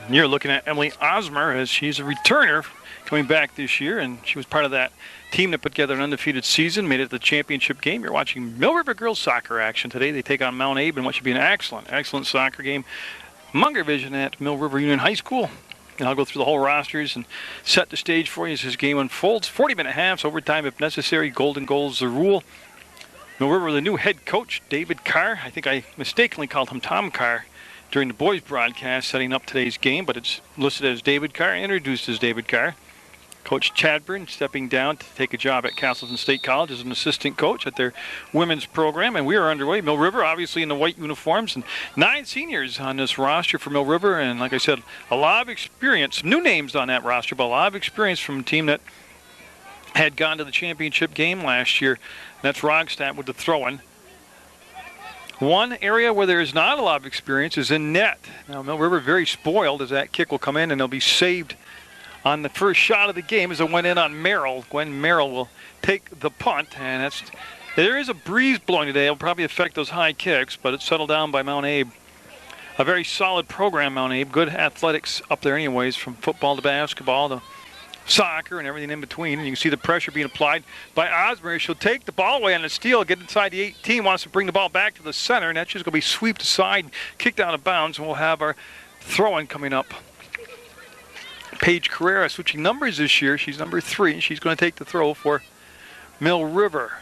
You're looking at Emily Osmer as she's a returner coming back this year, and she was part of that team that put together an undefeated season, made it to the championship game. You're watching Mill River girls soccer action today. They take on Mount Abe in what should be an excellent soccer game. Munger Vision at Mill River Union High School. And I'll go through the whole rosters and set the stage for you as this game unfolds. 40-minute halves, overtime if necessary. Golden goals the rule. Mill River, the new head coach, David Carr. I think I mistakenly called him Tom Carr during the boys' broadcast setting up today's game, but it's listed as David Carr, introduced as David Carr. Coach Chadburn stepping down to take a job at Castleton State College as an assistant coach at their women's program, and we are underway. Mill River, obviously in the white uniforms, and 9 seniors on this roster for Mill River, and like I said, a lot of experience, new names on that roster, but a lot of experience from a team that had gone to the championship game last year. That's Rogstad with the throw-in. One area where there is not a lot of experience is in net. Now, Mill River very spoiled as that kick will come in, and they'll be saved on the first shot of the game as it went in on Merrill. Gwen Merrill will take the punt, and there is a breeze blowing today. It'll probably affect those high kicks, but it's settled down by Mount Abe. A very solid program, Mount Abe. Good athletics up there anyways, from football to basketball to soccer and everything in between. And you can see the pressure being applied by Osbury. She'll take the ball away on the steal, get inside the 18, wants to bring the ball back to the center, and that's just going to be swept aside, kicked out of bounds, and we'll have our throw-in coming up. Paige Carrera switching numbers this year. She's number 3. She's going to take the throw for Mill River.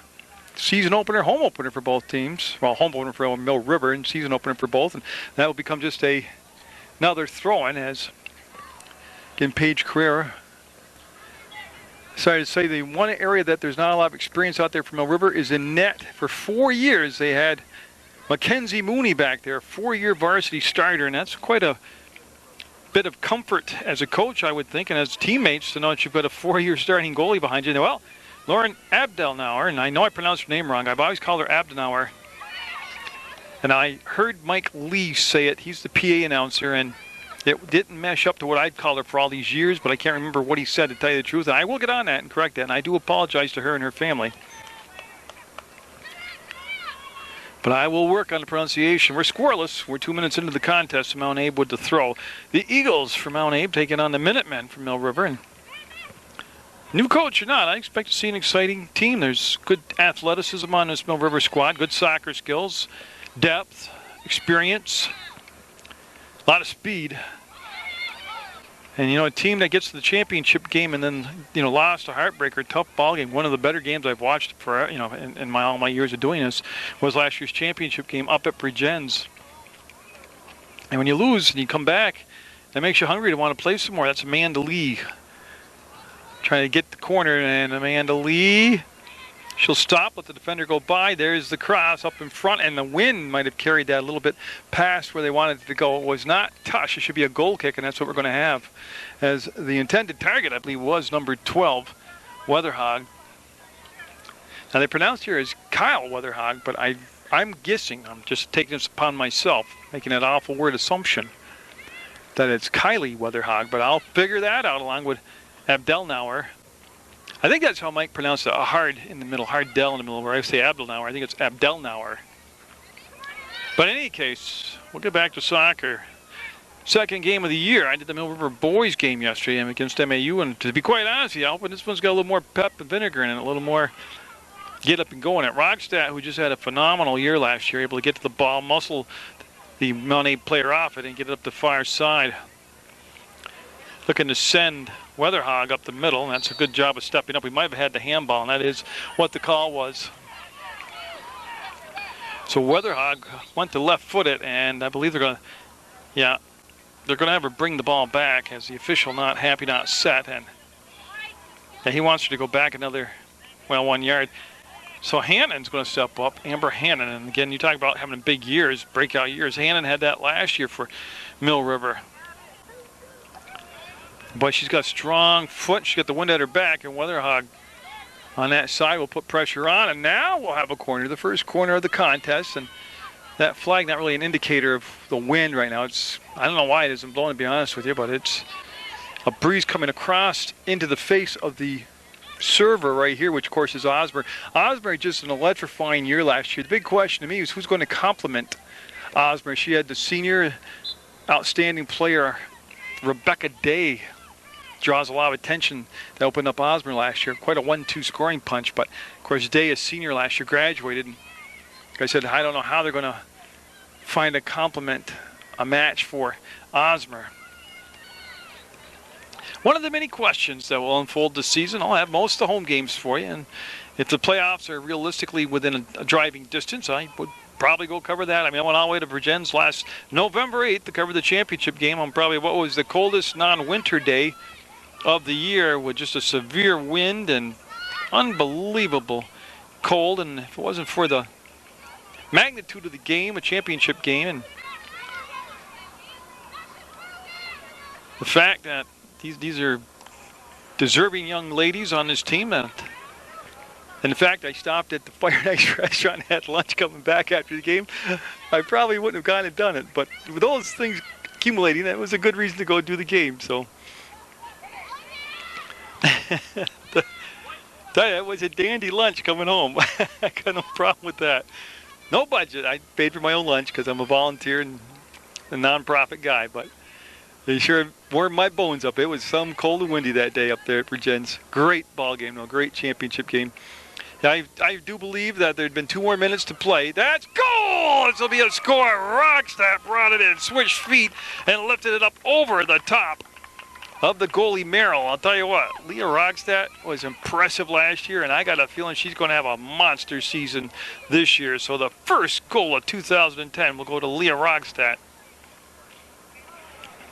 Season opener, home opener for both teams. Well, home opener for Mill River and season opener for both. And that will become just another throw-in as, again, Paige Carrera. Sorry to say, the one area that there's not a lot of experience out there for Mill River is in net. For 4 years, they had Mackenzie Mooney back there, 4-year varsity starter, and that's quite a bit of comfort as a coach, I would think, and as teammates to know that you've got a 4-year starting goalie behind you. Well, Lauren Abdelnauer, and I know I pronounced her name wrong. I've always called her Abdenauer. And I heard Mike Lee say it. He's the PA announcer, and it didn't mesh up to what I'd called her for all these years, but I can't remember what he said, to tell you the truth. And I will get on that and correct that, and I do apologize to her and her family. But I will work on the pronunciation. We're scoreless. We're 2 minutes into the contest. Mount Abe with the throw. The Eagles for Mount Abe taking on the Minutemen from Mill River. And new coach or not, I expect to see an exciting team. There's good athleticism on this Mill River squad. Good soccer skills, depth, experience, a lot of speed. And, a team that gets to the championship game and then, lost a heartbreaker, tough ball game. One of the better games I've watched for, in all my years of doing this was last year's championship game up at Bridgens. And when you lose and you come back, that makes you hungry to want to play some more. That's Amanda Lee trying to get the corner, and Amanda Lee, she'll stop, let the defender go by. There's the cross up in front, and the wind might have carried that a little bit past where they wanted it to go. It was not touch. It should be a goal kick, and that's what we're going to have, as the intended target, I believe, was number 12, Weatherhog. Now, they pronounced here as Kyle Weatherhog, but I'm guessing, I'm just taking this upon myself, making that awful word assumption, that it's Kylie Weatherhog, but I'll figure that out along with Abdelnauer. I think that's how Mike pronounced it, a hard in the middle, hard del in the middle, where I say Abdelnauer. I think it's Abdelnauer. But in any case, we'll get back to soccer. Second game of the year. I did the Mill River boys game yesterday against MAU, and to be quite honest with you, Alvin, this one's got a little more pep and vinegar in it, a little more get up and going. At Rogstad, who just had a phenomenal year last year, able to get to the ball, muscle the Mount Abe player off it, and get it up the far side. Looking to send Weatherhog up the middle, and that's a good job of stepping up. We might have had the handball, and that is what the call was. So Weatherhog went to left-footed, and I believe they're going to have her bring the ball back as the official not happy, not set, and he wants her to go back another, 1 yard. So Hannon's going to step up, Amber Hannon, and again, you talk about having big years, breakout years. Hannon had that last year for Mill River. But she's got a strong foot. She's got the wind at her back, and Weatherhog on that side will put pressure on. And now we'll have a corner, the first corner of the contest. And that flag, not really an indicator of the wind right now. I don't know why it isn't blowing, to be honest with you, but it's a breeze coming across into the face of the server right here, which, of course, is Osbury. Osbury just an electrifying year last year. The big question to me is who's going to complement Osbury. She had the senior outstanding player Rebecca Day draws a lot of attention. That opened up Osmer last year. Quite a 1-2 scoring punch. But, of course, Day, a senior last year, graduated. And like I said, I don't know how they're going to find a match for Osmer. One of the many questions that will unfold this season, I'll have most of the home games for you. And if the playoffs are realistically within a driving distance, I would probably go cover that. I mean, I went all the way to Virginia's last November 8th to cover the championship game on probably what was the coldest non-winter day of the year, with just a severe wind and unbelievable cold. And if it wasn't for the magnitude of the game, a championship game, and the fact that these are deserving young ladies on this team, and in fact, I stopped at the Fire and Ice restaurant and had lunch coming back after the game. I probably wouldn't have gone and done it, but with all those things accumulating, that was a good reason to go do the game. So, tell you, it was a dandy lunch coming home. I got no problem with that. No budget. I paid for my own lunch because I'm a volunteer and a nonprofit guy, but they sure warmed my bones up. It was some cold and windy that day up there at Virginia's. Great ball game, though. Great championship game. I do believe that there had been 2 more minutes to play. That's goal! This will be a score. Rockstadt brought it in, switched feet, and lifted it up over the top of the goalie Merrill. I'll tell you what, Leah Rockstadt was impressive last year, and I got a feeling she's going to have a monster season this year. So the first goal of 2010 will go to Leah Rockstadt.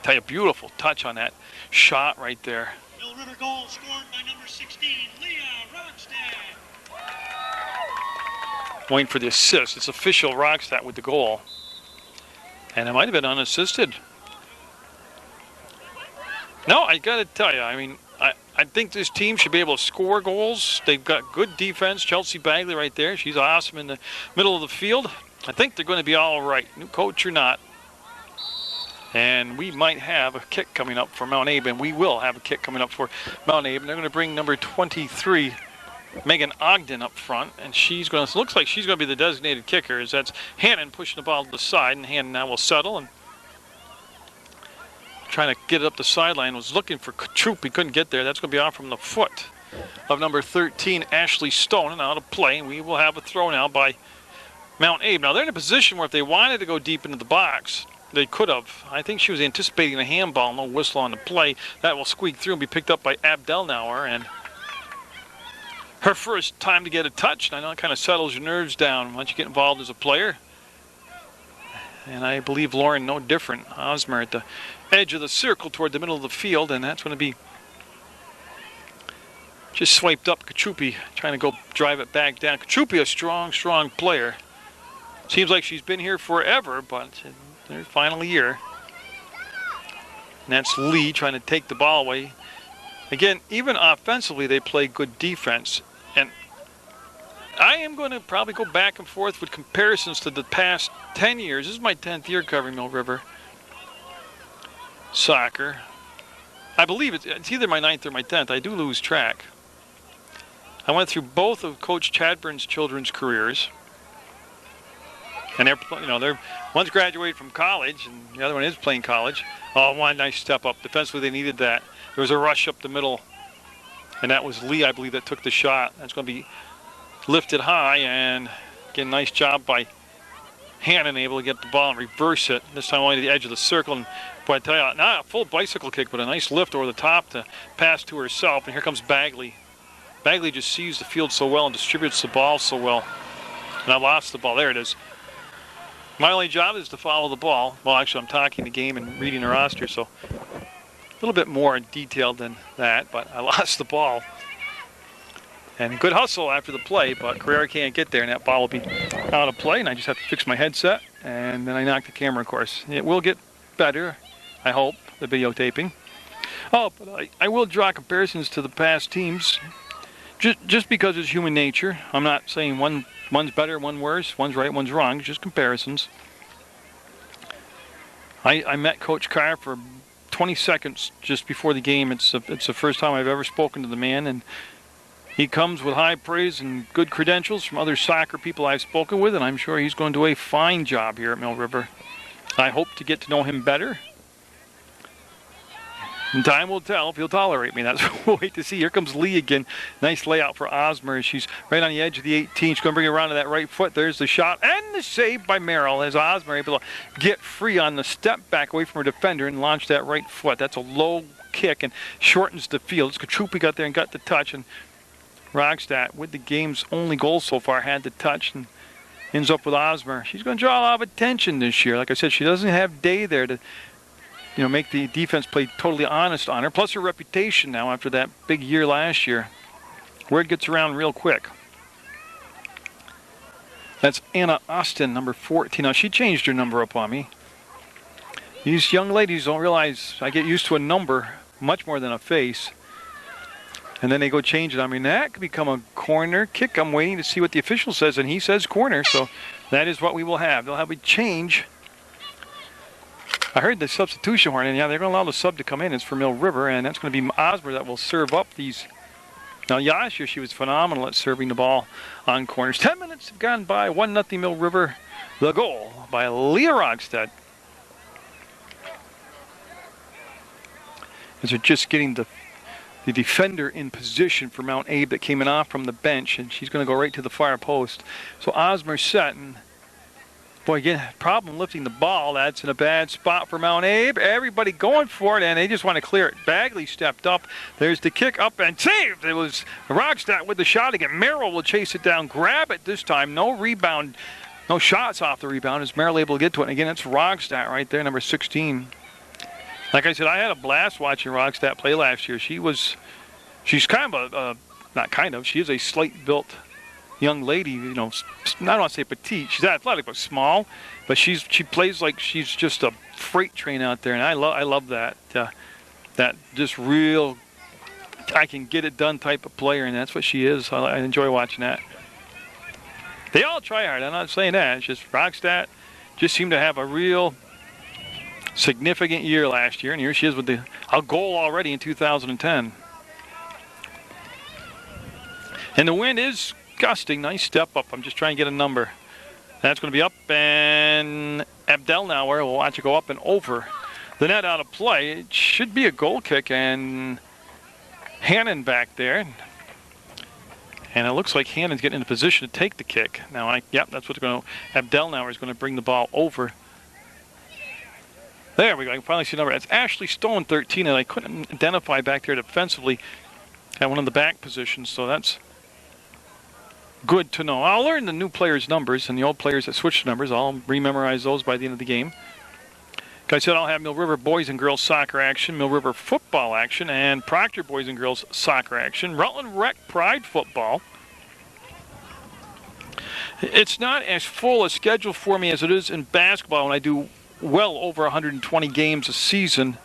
Tell you, beautiful touch on that shot right there. Mill River goal scored by number 16, Leah Rockstadt. Waiting for the assist. It's official Rockstadt with the goal. And it might have been unassisted. No, I got to tell you, I mean, I think this team should be able to score goals. They've got good defense. Chelsea Bagley right there. She's awesome in the middle of the field. I think they're going to be all right, new coach or not. And we might have a kick coming up for Mount Abe, and we will have a kick coming up for Mount Abe. And they're going to bring number 23, Megan Ogden, up front, and she's going to, looks like she's going to be the designated kicker, as that's Hannon pushing the ball to the side, and Hannon now will settle and trying to get it up the sideline. Was looking for Troop, he couldn't get there. That's going to be off from the foot of number 13, Ashley Stone, and out of play. We will have a throw now by Mount Abe. Now they're in a position where if they wanted to go deep into the box, they could have. I think she was anticipating a handball, no whistle on the play. That will squeak through and be picked up by Abdelnauer, and her first time to get a touch. And I know it kind of settles your nerves down once you get involved as a player. And I believe Lauren no different. Osmer at the edge of the circle toward the middle of the field, and that's going to be just swiped up. Kachupi trying to go drive it back down. Kachupi, a strong player. Seems like she's been here forever, but their final year. And that's Lee trying to take the ball away. Again, even offensively, they play good defense. And I am going to probably go back and forth with comparisons to the past 10 years. This is my 10th year covering Mill River soccer. I believe it's either my 9th or my 10th. I do lose track. I went through both of Coach Chadburn's children's careers. And they're one's graduated from college, and the other one is playing college. Oh, one nice step up. Defensively, they needed that. There was a rush up the middle, and that was Lee, I believe, that took the shot. That's going to be lifted high, and again, nice job by Hannon, able to get the ball and reverse it. This time only to the edge of the circle. And boy, I tell you, not a full bicycle kick, but a nice lift over the top to pass to herself. And here comes Bagley. Bagley just sees the field so well and distributes the ball so well. And I lost the ball. There it is. My only job is to follow the ball. Well, actually, I'm talking the game and reading the roster, so a little bit more detailed than that, but I lost the ball. And good hustle after the play, but Carrera can't get there, and that ball will be out of play, and I just have to fix my headset, and then I knock the camera, of course. It will get better, I hope, the videotaping. Oh, but I will draw comparisons to the past teams, just because it's human nature. I'm not saying one's better, one worse, one's right, one's wrong, just comparisons. I met Coach Carr for 20 seconds just before the game. It's the first time I've ever spoken to the man, and he comes with high praise and good credentials from other soccer people I've spoken with, and I'm sure he's going to do a fine job here at Mill River. I hope to get to know him better. And time will tell if he'll tolerate me. That's what we'll wait to see. Here comes Lee again. Nice layout for Osmer. She's right on the edge of the 18. She's going to bring it around to that right foot. There's the shot and the save by Merrill as Osmer able to get free on the step back away from her defender and launch that right foot. That's a low kick and shortens the field. Katrupi got there and got the touch, and Rogstad, with the game's only goal so far, had the touch and ends up with Osmer. She's going to draw a lot of attention this year. Like I said, she doesn't have Day there to make the defense play totally honest on her. Plus her reputation now after that big year last year. Word gets around real quick. That's Anna Austin, number 14. Now, she changed her number up on me. These young ladies don't realize I get used to a number much more than a face. And then they go change it. I mean, that could become a corner kick. I'm waiting to see what the official says, and he says corner. So that is what we will have. They'll have a change. I heard the substitution horn, and yeah, they're going to allow the sub to come in. It's for Mill River, and that's going to be Osmer that will serve up these. Now, last year she was phenomenal at serving the ball on corners. 10 minutes have gone by. 1-0 Mill River. The goal by Leah Rogstad. As they're just getting the defender in position for Mount Abe that came in off from the bench, and she's going to go right to the far post. So Osmer set, and boy, again, problem lifting the ball. That's in a bad spot for Mount Abe. Everybody going for it, and they just want to clear it. Bagley stepped up. There's the kick up and saved. It was Rogstad with the shot again. Merrill will chase it down, grab it this time. No rebound, no shots off the rebound. Is Merrill able to get to it? And again, it's Rogstad right there, number 16. Like I said, I had a blast watching Rogstad play last year. She's kind of she is a slight-built young lady, I don't want to say petite. She's athletic but small, but she plays like she's just a freight train out there, and I love that that just real I can get it done type of player, and that's what she is. I enjoy watching that. They all try hard. I'm not saying that. It's just Rogstad just seemed to have a real significant year last year, and here she is with a goal already in 2010. And the wind is gusting. Nice step up. I'm just trying to get a number. That's going to be up, and Abdelnauer will watch it go up and over the net out of play. It should be a goal kick, and Hannon back there. And it looks like Hannon's getting in a position to take the kick. Now, that's what's going to. Abdelnauer is going to bring the ball over. There we go. I can finally see the number. It's Ashley Stone, 13, and I couldn't identify back there defensively at one of the back positions, so that's good to know. I'll learn the new players' numbers and the old players that switched numbers. I'll rememorize those by the end of the game. Like I said, I'll have Mill River boys and girls soccer action, Mill River football action, and Proctor boys and girls soccer action. Rutland Rec Pride football. It's not as full a schedule for me as it is in basketball when I do well over 120 games a season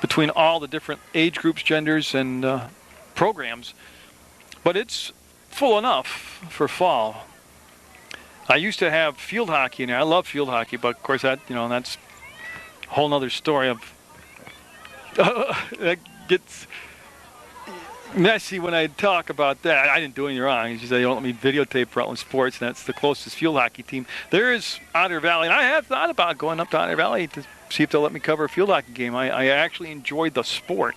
between all the different age groups, genders, and programs. But it's full enough for fall. I used to have field hockey in there. I love field hockey, but of course that's a whole nother story of that gets messy when I talk about that. I didn't do anything wrong. It's just they don't let me videotape Rutland Sports, and that's the closest field hockey team. There is Otter Valley, and I have thought about going up to Otter Valley to see if they'll let me cover a field hockey game. I actually enjoyed the sport.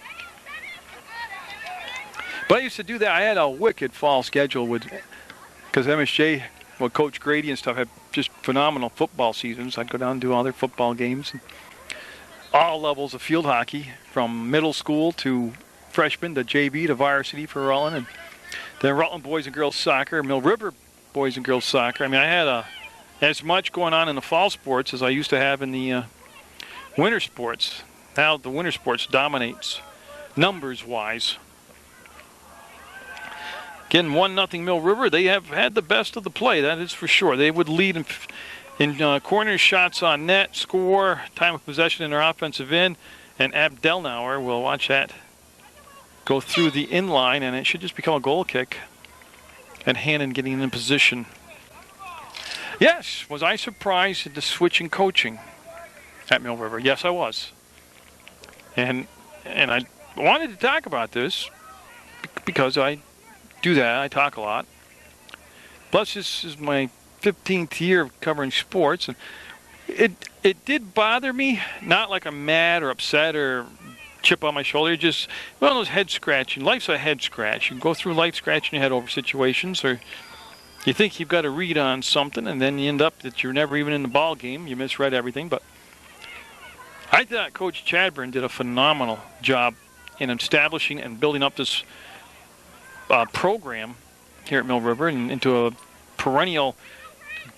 But I used to do that. I had a wicked fall schedule because MSJ, Coach Grady and stuff had just phenomenal football seasons. I'd go down and do all their football games. All levels of field hockey, from middle school to freshman to JV to varsity for Rutland, and then Rutland boys and girls soccer, Mill River boys and girls soccer. I mean, I had as much going on in the fall sports as I used to have in the winter sports. Now the winter sports dominates numbers-wise. Again, 1-0 Mill River. They have had the best of the play, that is for sure. They would lead in corners, shots on net, score, time of possession in their offensive end, and Abdelnauer will watch that go through the inline, and it should just become a goal kick. And Hannon getting in position. Yes, was I surprised at the switch in coaching at Mill River? Yes, I was. And I wanted to talk about this because I do that. I talk a lot. Plus, this is my 15th year of covering sports, and it did bother me. Not like I'm mad or upset or chip on my shoulder. Just one of those head scratching. Life's a head scratch. You go through life scratching your head over situations, or you think you've got a read on something, and then you end up that you're never even in the ball game. You misread everything. But I thought Coach Chadburn did a phenomenal job in establishing and building up this program here at Mill River and into a perennial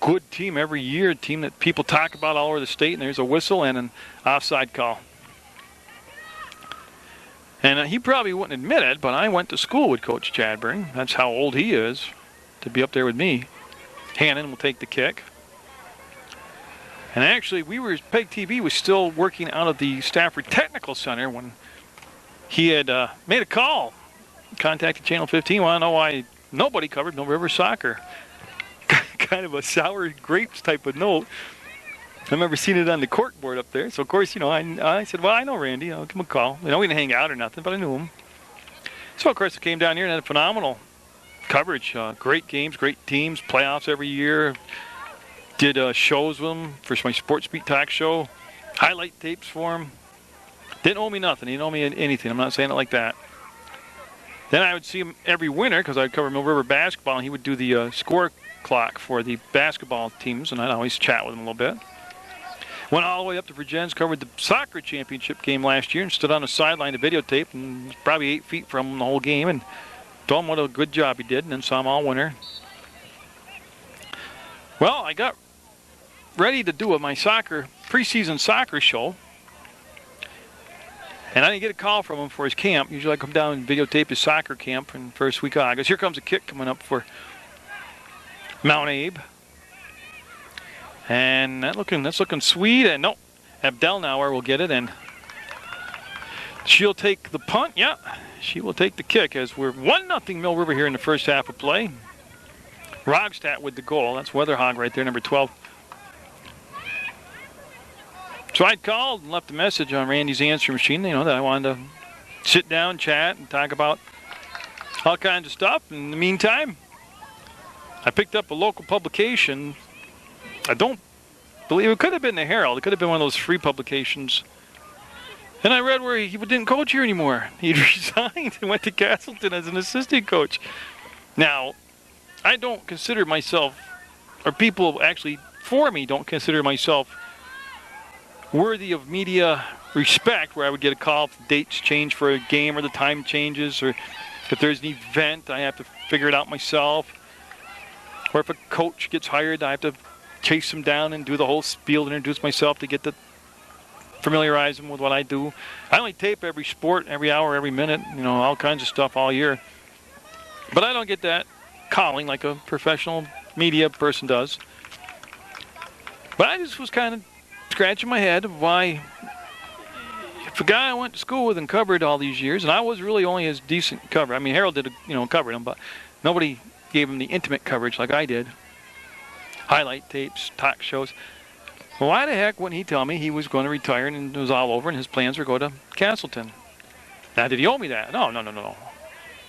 good team every year, a team that people talk about all over the state, and there's a whistle and an offside call. And he probably wouldn't admit it, but I went to school with Coach Chadburn. That's how old he is to be up there with me. Hannon will take the kick. And actually, PEGTV was still working out of the Stafford Technical Center when he had made a call, contacted Channel 15, want to know why nobody covered Mill River soccer. Kind of a sour grapes type of note. I remember seeing it on the cork board up there. So, of course, I said, well, I know Randy. I'll give him a call. We didn't hang out or nothing, but I knew him. So, of course, I came down here and had a phenomenal coverage. Great games, great teams, playoffs every year. Did shows with him for my Sports Beat talk show. Highlight tapes for him. Didn't owe me nothing. He didn't owe me anything. I'm not saying it like that. Then I would see him every winter because I'd cover Mill River basketball, and he would do the score clock for the basketball teams, and I'd always chat with him a little bit. Went all the way up to Virginia's, covered the soccer championship game last year, and stood on the sideline to videotape, and was probably 8 feet from him the whole game, and told him what a good job he did, and then saw him all winter. Well, I got ready to do my preseason soccer show, and I didn't get a call from him for his camp. Usually I come down and videotape his soccer camp in the first week of August. Here comes a kick coming up for Mount Abe. And that's looking sweet. And no, Abdelnauer will get it, and she'll take the punt. Yeah, she will take the kick as we're 1-0 Mill River here in the first half of play. Rogstad with the goal. That's Weatherhog right there, number 12. So I called and left a message on Randy's answering machine, that I wanted to sit down, chat, and talk about all kinds of stuff. In the meantime, I picked up a local publication. I don't believe it could have been the Herald. It could have been one of those free publications. And I read where he didn't coach here anymore. He'd resigned and went to Castleton as an assistant coach. Now, I don't consider myself, or people actually for me don't consider myself worthy of media respect, where I would get a call if the dates change for a game or the time changes, or if there's an event, I have to figure it out myself. Or if a coach gets hired, I have to chase him down and do the whole spiel, introduce myself to get to familiarize him with what I do. I only tape every sport, every hour, every minute, all kinds of stuff all year. But I don't get that calling like a professional media person does. But I just was kind of scratching my head of why, if a guy I went to school with and covered all these years, and I was really only his decent cover. I mean, Harold did, covered him, but nobody gave him the intimate coverage like I did. Highlight tapes, talk shows. Well, why the heck wouldn't he tell me he was going to retire and it was all over and his plans were to go to Castleton? Now, did he owe me that? No.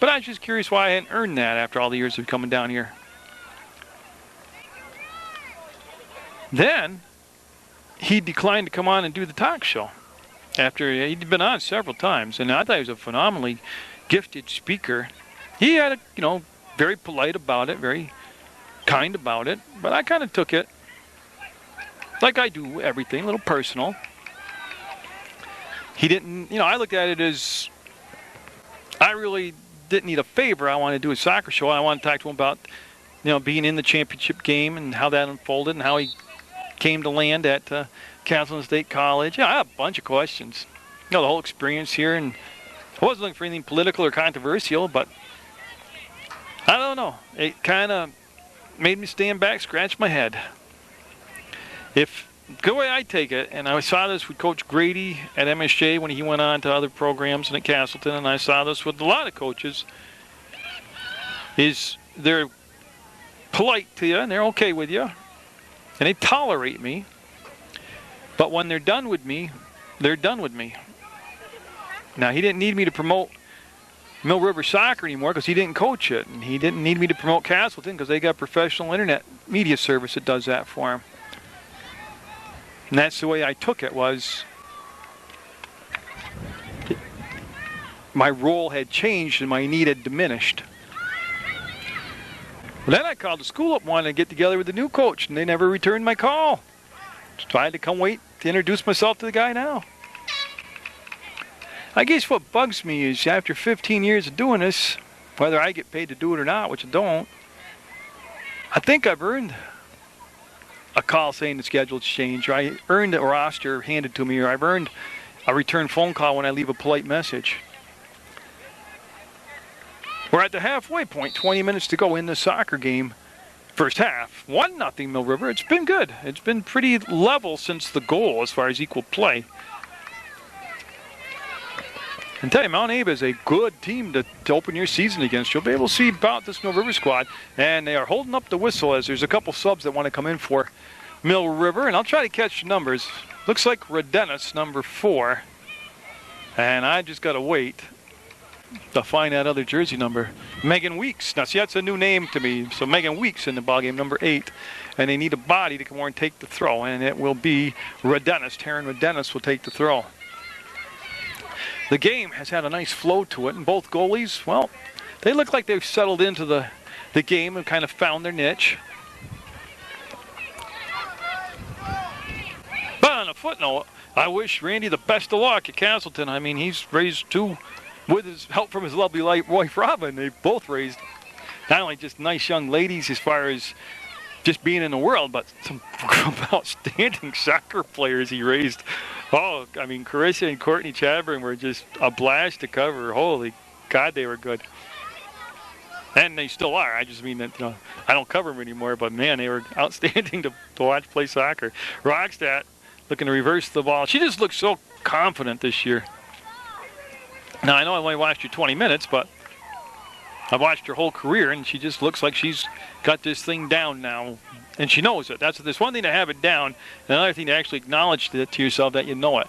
But I was just curious why I hadn't earned that after all the years of coming down here. Then he declined to come on and do the talk show after he'd been on several times, and I thought he was a phenomenally gifted speaker. He had very polite about it, very kind about it, but I kind of took it like I do everything, a little personal. He didn't, I looked at it as I really didn't need a favor. I wanted to do a soccer show. I wanted to talk to him about, being in the championship game and how that unfolded and how he came to land at Castleton State College. I have a bunch of questions. The whole experience here, and I wasn't looking for anything political or controversial, but I don't know. It kind of made me stand back, scratch my head. If the way I take it, and I saw this with Coach Grady at MSJ when he went on to other programs and at Castleton, and I saw this with a lot of coaches, is they're polite to you and they're okay with you, and they tolerate me. But when they're done with me, they're done with me. Now, he didn't need me to promote Mill River soccer anymore because he didn't coach it, and he didn't need me to promote Castleton because they got professional internet media service that does that for him. And that's the way I took it, was my role had changed and my need had diminished. But then I called the school up, wanted to get together with the new coach, and they never returned my call. So I had to come wait to introduce myself to the guy now. I guess what bugs me is after 15 years of doing this, whether I get paid to do it or not, which I don't, I think I've earned a call saying the schedule's changed, or I earned a roster handed to me, or I've earned a return phone call when I leave a polite message. We're at the halfway point, 20 minutes to go in the soccer game. First half, 1-0 Mill River. It's been good. It's been pretty level since the goal as far as equal play. And tell you, Mount Abe is a good team to open your season against. You'll be able to see about this Mill River squad. And they are holding up the whistle as there's a couple subs that want to come in for Mill River. And I'll try to catch the numbers. Looks like Redenis, number 4. And I just got to wait to find that other jersey number. Megan Weeks. Now, see, that's a new name to me. So Megan Weeks in the ballgame, number 8. And they need a body to come over and take the throw. And it will be Redenis. Taryn Redenis will take the throw. The game has had a nice flow to it, and both goalies, well, they look like they've settled into the game and kind of found their niche. But on a footnote, I wish Randy the best of luck at Castleton. I mean, he's raised 2 with his help from his lovely wife, Robin. They've both raised not only just nice young ladies as far as just being in the world, but some outstanding soccer players he raised. Oh, I mean, Carissa and Courtney Chabring were just a blast to cover. Holy God, they were good. And they still are. I just mean that, I don't cover them anymore, but man, they were outstanding to watch play soccer. Rockstadt looking to reverse the ball. She just looks so confident this year. Now, I know I only watched her 20 minutes, but I've watched her whole career, and she just looks like she's got this thing down now. And she knows it. That's one thing to have it down, and another thing to actually acknowledge to yourself that you know it.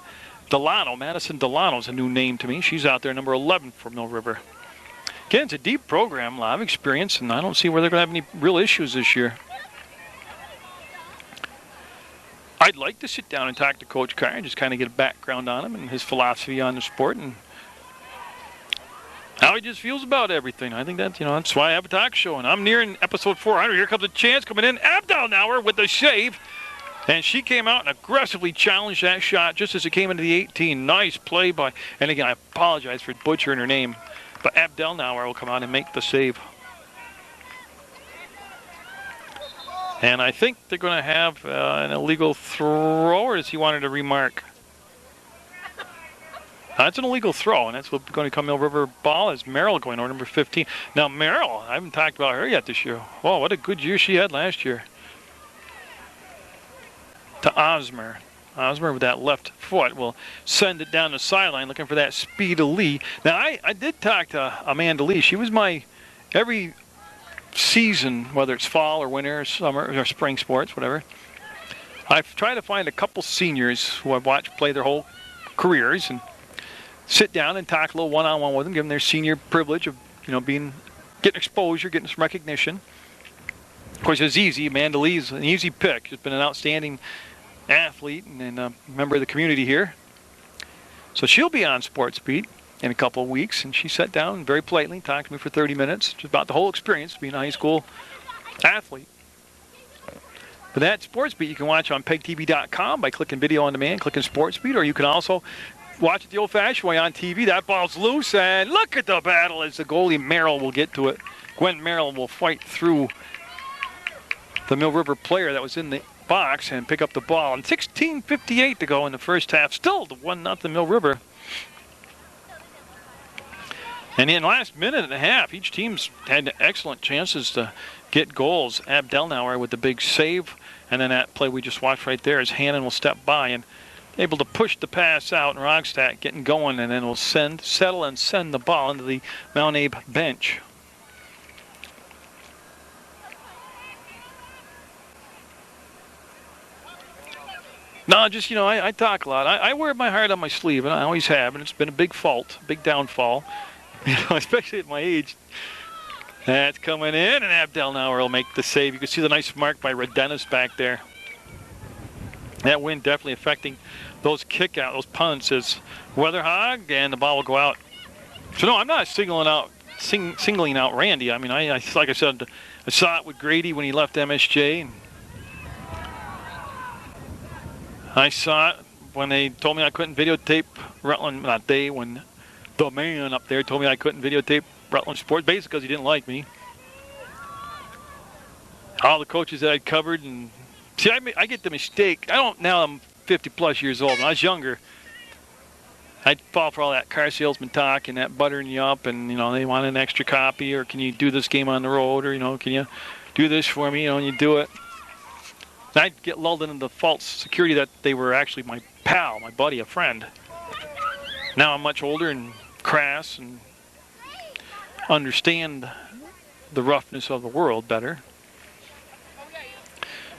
Delano, Madison Delano's a new name to me. She's out there, number 11 for Mill River. Again, it's a deep program, a lot of experience, and I don't see where they're going to have any real issues this year. I'd like to sit down and talk to Coach Carr and just kind of get a background on him and his philosophy on the sport and how he just feels about everything. I think that, that's why I have a talk show. And I'm nearing episode 400. Here comes a chance coming in. Abdelnauer with the save. And she came out and aggressively challenged that shot just as it came into the 18. Nice play by, and again, I apologize for butchering her name, but Abdelnauer will come out and make the save. And I think they're going to have an illegal throw, or does he wanted to remark? That's an illegal throw, and that's what's going to come Mill River ball as Merrill going over, number 15. Now, Merrill, I haven't talked about her yet this year. Whoa, what a good year she had last year. To Osmer. Osmer with that left foot will send it down the sideline looking for that Speed Lee. Now, I did talk to Amanda Lee. She was my, every season, whether it's fall or winter or summer or spring sports, whatever, I've tried to find a couple seniors who I've watched play their whole careers and sit down and talk a little one-on-one with them, give them their senior privilege of, getting exposure, getting some recognition. Of course, it's easy. Amanda Lee's an easy pick. She's been an outstanding athlete and a member of the community here. So she'll be on Sports Beat in a couple of weeks, and she sat down and very politely talked to me for 30 minutes just about the whole experience of being a high school athlete. But that Sports Beat you can watch on PEGTV.com by clicking Video on Demand, clicking Sports Beat, or you can also watch it the old-fashioned way on TV. That ball's loose, and look at the battle as the goalie Merrill will get to it. Gwen Merrill will fight through the Mill River player that was in the box and pick up the ball. And 16:58 to go in the first half. Still the 1-0 Mill River. And in the last minute and a half, each team's had excellent chances to get goals. Abdelnauer with the big save. And then that play we just watched right there as Hannon will step by and able to push the pass out, and Rogstad getting going, and then will settle and send the ball into the Mount Abe bench. No, just, I talk a lot. I wear my heart on my sleeve, and I always have, and it's been a big fault, big downfall, especially at my age. That's coming in, and Abdelnauer will make the save. You can see the nice mark by Redenis back there. That wind definitely affecting those kick out, those punts as Weatherhog, and the ball will go out So no, I'm not singling out Randy. I mean, I like I said, I saw it with Grady when he left MSJ. And I saw it when they told me I couldn't videotape Rutland. Not they, when the man up there told me I couldn't videotape Rutland Sports, basically because he didn't like me. All the coaches that I'd covered, and see, I get the mistake. I don't now. I'm 50 plus years old. When I was younger, I'd fall for all that car salesman talk and that buttering you up, and they want an extra copy, or can you do this game on the road, or can you do this for me, and you do it. And I'd get lulled into the false security that they were actually my pal, my buddy, a friend. Now I'm much older and crass and understand the roughness of the world better.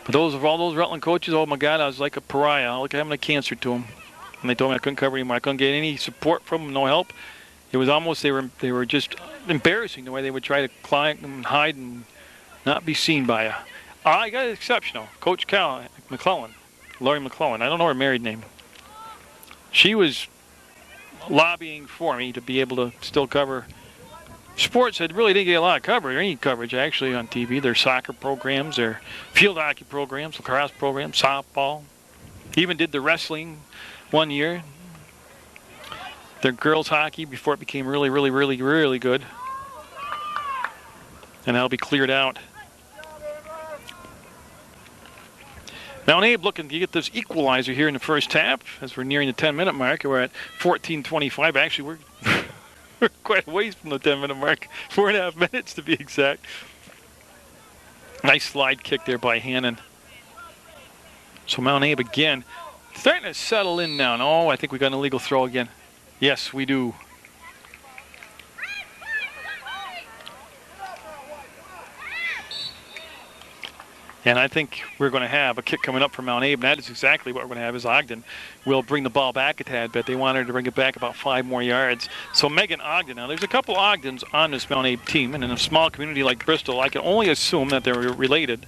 But all those Rutland coaches, oh my God, I was like a pariah, like having a cancer to them. And they told me I couldn't cover anymore. I couldn't get any support from them, no help. It was almost, they were just embarrassing the way they would try to climb and hide and not be seen by you. I got an exceptional. Coach McClellan, Lori McClellan. I don't know her married name. She was lobbying for me to be able to still cover sports that really didn't get a lot of coverage, or any coverage actually on TV. Their soccer programs, their field hockey programs, lacrosse programs, softball. Even did the wrestling one year. Their girls hockey before it became really, really, really, really good. And that'll be cleared out. Now, Abe looking to get this equalizer here in the first half as we're nearing the 10-minute mark. We're at 14:25. Actually, we're quite a ways from the 10-minute mark. 4.5 minutes to be exact. Nice slide kick there by Hannon. So Mount Abe again. Starting to settle in now. No, I think we got an illegal throw again. Yes, we do. And I think we're going to have a kick coming up from Mount Abe, and that is exactly what we're going to have is Ogden will bring the ball back a tad bit. They wanted to bring it back about 5 more yards. So Megan Ogden, now there's a couple Ogdens on this Mount Abe team, and in a small community like Bristol, I can only assume that they're related.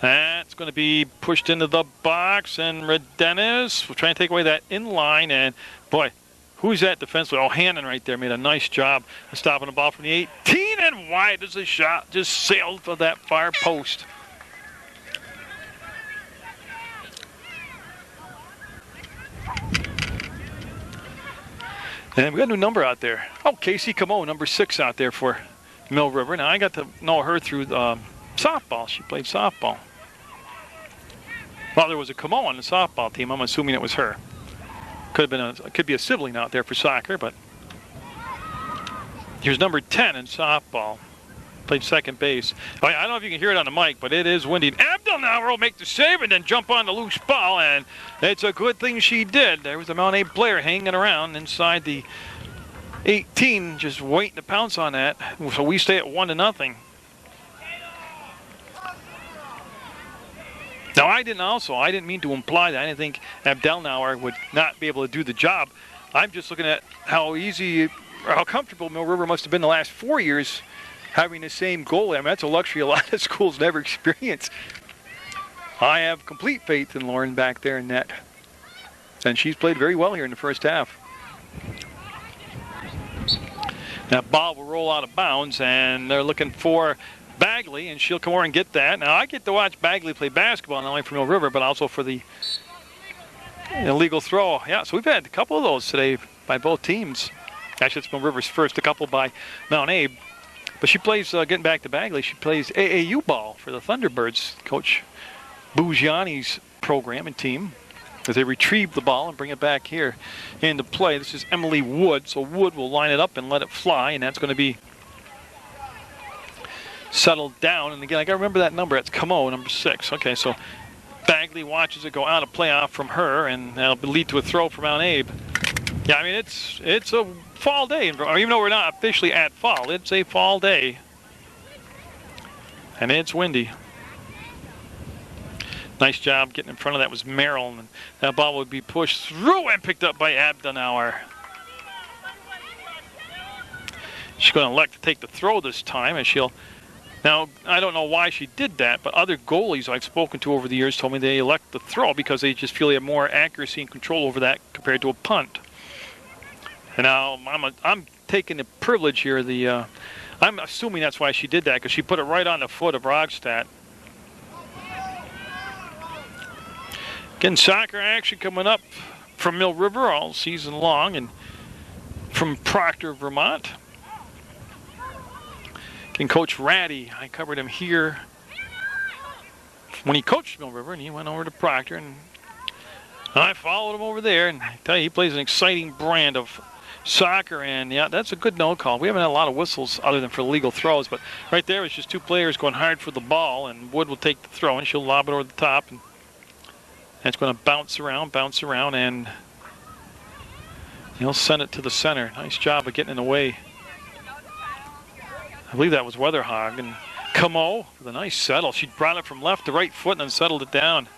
That's going to be pushed into the box, and Redenis will try and take away that inline, and boy, who's that defensively? Oh, Hannon right there made a nice job of stopping the ball from the 18, and wide as a shot just sailed for that far post. And we got a new number out there. Oh, Casey Camo, number 6 out there for Mill River. Now, I got to know her through softball. She played softball. Well, there was a Camo on the softball team. I'm assuming it was her. Could be a sibling out there for soccer, but he was number 10 in softball. Played second base. I don't know if you can hear it on the mic, but it is windy. Abdelnauer will make the save and then jump on the loose ball, and it's a good thing she did. There was a Mount Abe player hanging around inside the 18, just waiting to pounce on that. So we stay at 1-0. Now, I didn't mean to imply that. I didn't think Abdelnauer would not be able to do the job. I'm just looking at how comfortable Mill River must have been the last 4 years having the same goalie. I mean, that's a luxury a lot of schools never experience. I have complete faith in Lauren back there in net. And she's played very well here in the first half. That ball will roll out of bounds, and they're looking for Bagley, and she'll come over and get that. Now, I get to watch Bagley play basketball, not only for Mill River, but also for the illegal throw. Yeah, so we've had a couple of those today by both teams. Actually, it's Mill River's first, a couple by Mount Abe. But she plays, getting back to Bagley, she plays AAU ball for the Thunderbirds, Coach Bougiani's program and team, as they retrieve the ball and bring it back here into play. This is Emily Wood, so Wood will line it up and let it fly, and that's going to be settled down. And again, I got to remember that number. It's Camo, number 6. Okay, so Bagley watches it go out of playoff from her, and that'll lead to a throw from Mount Abe. Yeah, I mean, it's a fall day, even though we're not officially at fall, it's a fall day. And it's windy. Nice job getting in front of that was Merrill, and that ball would be pushed through and picked up by Abdenauer. She's going to elect to take the throw this time, and now, I don't know why she did that, but other goalies I've spoken to over the years told me they elect the throw because they just feel they have more accuracy and control over that compared to a punt. And now I'm taking the privilege here. I'm assuming that's why she did that, because she put it right on the foot of Rogstad. Again, soccer action coming up from Mill River all season long, and from Proctor, Vermont. Again, Coach Ratty, I covered him here when he coached Mill River, and he went over to Proctor, and I followed him over there, and I tell you, he plays an exciting brand of soccer, and yeah, that's a good no call. We haven't had a lot of whistles other than for legal throws, but right there was just two players going hard for the ball, and Wood will take the throw, and she'll lob it over the top, and it's going to bounce around, and he'll send it to the center. Nice job of getting in the way. I believe that was Weatherhog, and Camo with a nice settle. She brought it from left to right foot and then settled it down.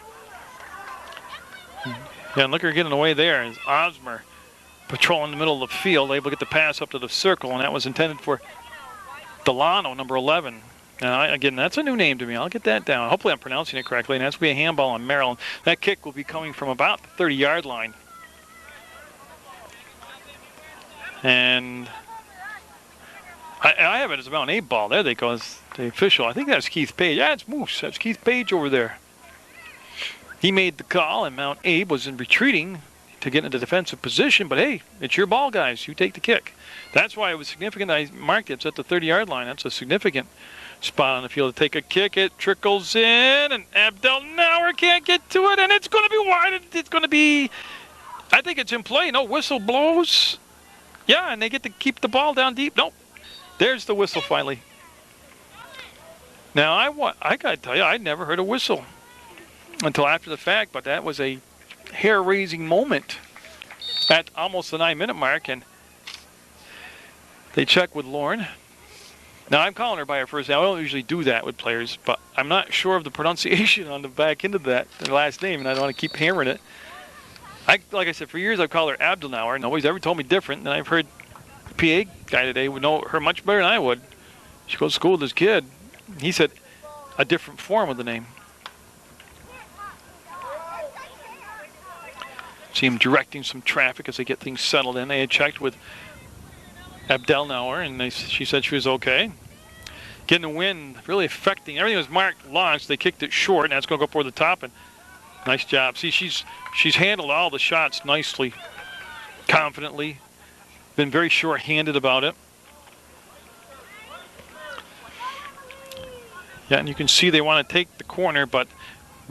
Yeah, and look at her getting away there. As Osmer patrolling the middle of the field, able to get the pass up to the circle, and that was intended for Delano, number 11. Now, again, that's a new name to me. I'll get that down. Hopefully I'm pronouncing it correctly, and that's going to be a handball on Maryland. That kick will be coming from about the 30-yard line. And I have it as about an 8 ball. There they go. It's the official. I think that's Keith Page. Yeah, it's Moose. That's Keith Page over there. He made the call, and Mount Abe was in retreating to get into defensive position. But, hey, it's your ball, guys. You take the kick. That's why it was significant. I marked it. It's at the 30-yard line. That's a significant spot on the field to take a kick. It trickles in, and Abdel Nauer can't get to it, and it's going to be wide. It's going to be, I think it's in play. No whistle blows. Yeah, and they get to keep the ball down deep. Nope. There's the whistle finally. Now, I got to tell you, I'd never heard a whistle until after the fact, but that was a hair-raising moment at almost the 9-minute mark, and they check with Lauren. Now, I'm calling her by her first name. I don't usually do that with players, but I'm not sure of the pronunciation on the back end of that, the last name, and I don't want to keep hammering it. Like I said, for years I've called her Abdelnauer. Nobody's ever told me different, and I've heard the PA guy today would know her much better than I would. She goes to school with this kid. He said a different form of the name. See him directing some traffic as they get things settled in. They had checked with Abdelnauer, and she said she was okay. Getting the wind really affecting. Everything was marked long, so they kicked it short, and that's going to go up over the top. And nice job. See, she's handled all the shots nicely, confidently. Been very short-handed about it. Yeah, and you can see they want to take the corner, but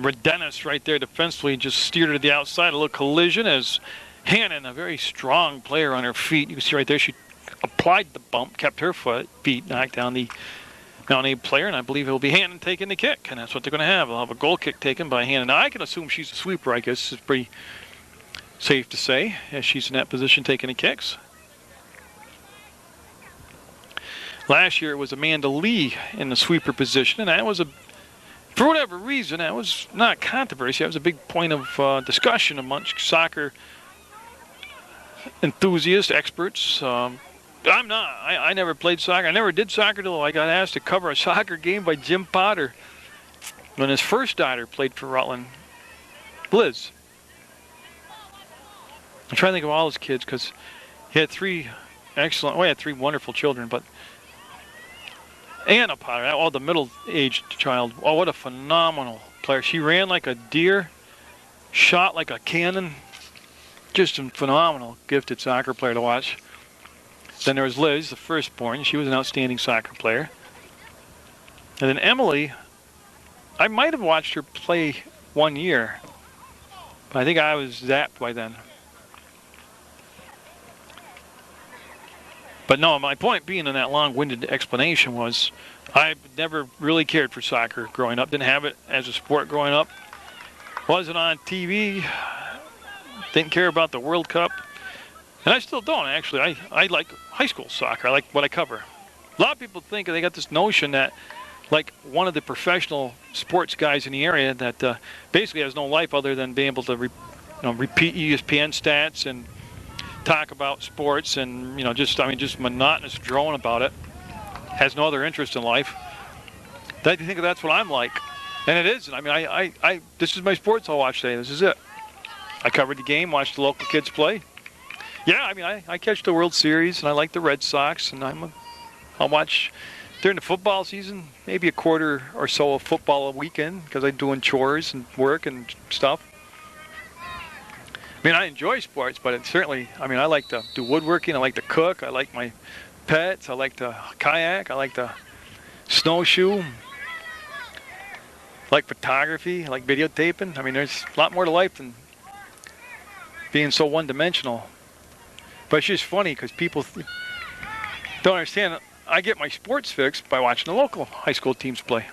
Redenis right there defensively just steered her to the outside. A little collision as Hannon, a very strong player on her feet. You can see right there she applied the bump, kept her feet knocked down the Mount Abe player, and I believe it will be Hannon taking the kick, and that's what they're going to have. They'll have a goal kick taken by Hannon. Now, I can assume she's a sweeper, I guess. It's pretty safe to say, as she's in that position taking the kicks. Last year it was Amanda Lee in the sweeper position, and that was for whatever reason, that was not controversy. That was a big point of discussion amongst soccer enthusiasts, experts. I'm not. I never played soccer. I never did soccer until I got asked to cover a soccer game by Jim Potter when his first daughter played for Rutland, Liz. I'm trying to think of all his kids because he had he had three wonderful children, but Anna Potter, the middle-aged child, what a phenomenal player. She ran like a deer, shot like a cannon. Just a phenomenal, gifted soccer player to watch. Then there was Liz, the firstborn. She was an outstanding soccer player. And then Emily, I might have watched her play 1 year, but I think I was zapped by then. But no, my point being in that long-winded explanation was I never really cared for soccer growing up. Didn't have it as a sport growing up. Wasn't on TV. Didn't care about the World Cup. And I still don't, actually. I like high school soccer. I like what I cover. A lot of people think they got this notion that, like one of the professional sports guys in the area that basically has no life other than being able to repeat ESPN stats and talk about sports and, just monotonous drone about it. Has no other interest in life. I think that's what I'm like. And it isn't. This is my sports I'll watch today. This is it. I covered the game, watched the local kids play. Yeah, I mean, I catch the World Series, and I like the Red Sox, and I'll watch during the football season, maybe a quarter or so of football a weekend because I'm doing chores and work and stuff. I mean, I enjoy sports, but it's certainly, I mean, I like to do woodworking, I like to cook, I like my pets, I like to kayak, I like to snowshoe, I like photography, I like videotaping. I mean, there's a lot more to life than being so one-dimensional. But it's just funny because people don't understand. I get my sports fix by watching the local high school teams play.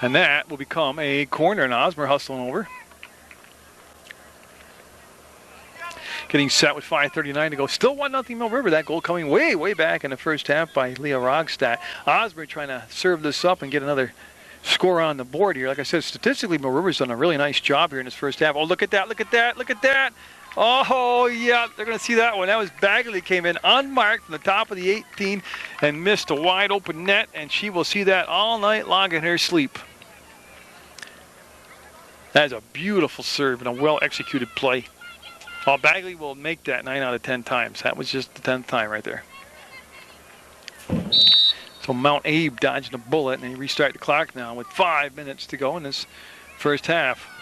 And that will become a corner, and Osmer hustling over. Getting set with 5:39 to go. Still 1-0 Mill River. That goal coming way, way back in the first half by Leah Rogstad. Osmer trying to serve this up and get another score on the board here. Like I said, statistically, Mill River's done a really nice job here in this first half. Oh, look at that, look at that, look at that. Oh, yeah, they're going to see that one. That was Bagley, came in unmarked from the top of the 18 and missed a wide open net, and she will see that all night long in her sleep. That is a beautiful serve and a well-executed play. Oh, Bagley will make that 9 out of 10 times. That was just the 10th time right there. So Mount Abe dodging a bullet, and they restart the clock now with 5 minutes to go in this first half.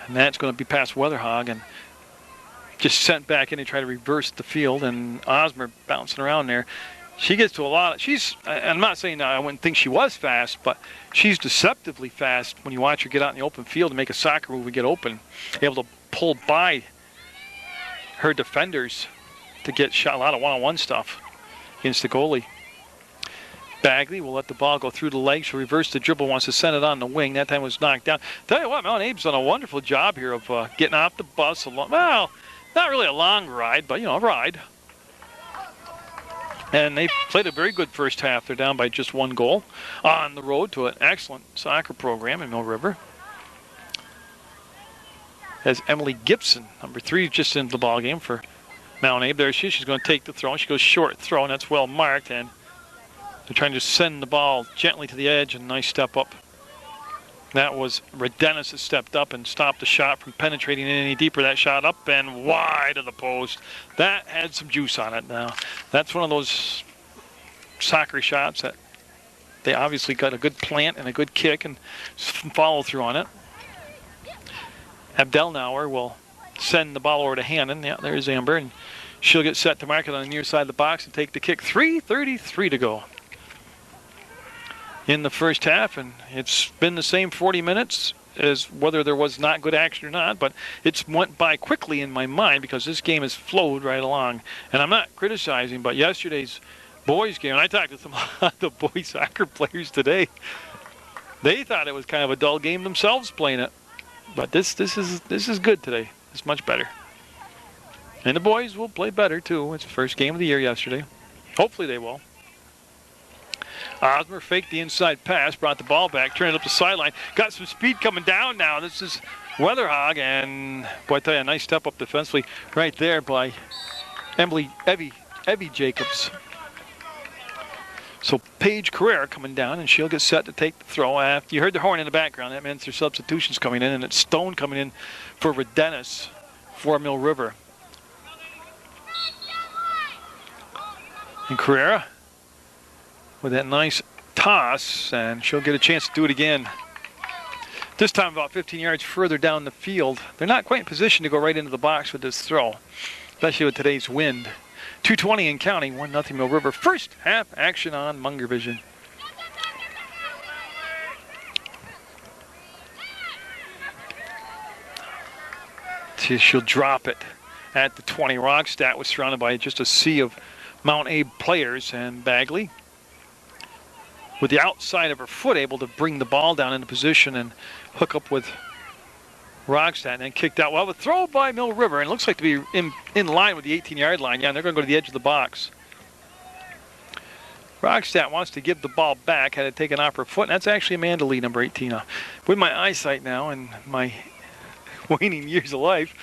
And that's going to be past Weatherhog and just sent back in to try to reverse the field. And Osmer bouncing around there. She gets to a lot. I'm not saying I wouldn't think she was fast, but she's deceptively fast when you watch her get out in the open field and make a soccer move and get open. Able to pull by her defenders to get shot. A lot of one-on-one stuff against the goalie. Bagley will let the ball go through the legs. She'll reverse the dribble, wants to send it on the wing. That time was knocked down. Tell you what, Mount Abe's done a wonderful job here of getting off the bus. Well, not really a long ride, but, a ride. And they played a very good first half. They're down by just 1 goal on the road to an excellent soccer program in Mill River. As Emily Gibson, number 3, just into the ball game for Mount Abe. There she's going to take the throw. She goes short throw, and that's well marked. And they're trying to send the ball gently to the edge, and nice step up. That was Redenis that stepped up and stopped the shot from penetrating any deeper. That shot up and wide of the post. That had some juice on it now. That's one of those soccer shots that they obviously got a good plant and a good kick and follow through on it. Abdelnauer will send the ball over to Hannon. Yeah, there's Amber, and she'll get set to mark it on the near side of the box and take the kick. 3:33 to go in the first half, and it's been the same 40 minutes as whether there was not good action or not, but it's went by quickly in my mind because this game has flowed right along. And I'm not criticizing, but yesterday's boys game, and I talked to some of the boys soccer players today, they thought it was kind of a dull game themselves playing it. But this is good today. It's much better. And the boys will play better too. It's the first game of the year yesterday. Hopefully they will. Osmer faked the inside pass, brought the ball back, turned it up the sideline. Got some speed coming down now. This is Weatherhog, and boy, I tell you, a nice step up defensively right there by Evie Jacobs. So Paige Carrera coming down, and she'll get set to take the throw. After you heard the horn in the background, that means there's substitutions coming in, and it's Stone coming in for Redenis for Mill River. And Carrera with that nice toss, and she'll get a chance to do it again. This time about 15 yards further down the field. They're not quite in position to go right into the box with this throw, especially with today's wind. 2:20 and counting, 1-0 Mill River. First half action on Munger Vision. She'll drop it at the 20. Rogstad was surrounded by just a sea of Mount Abe players, and Bagley, with the outside of her foot, able to bring the ball down into position and hook up with Rogstad, and then kicked out. Well, a throw by Mill River, and it looks like to be in line with the 18-yard line. Yeah, and they're going to go to the edge of the box. Rogstad wants to give the ball back, had it taken off her foot, and that's actually Amanda Lee, number 18. With my eyesight now and my waning years of life,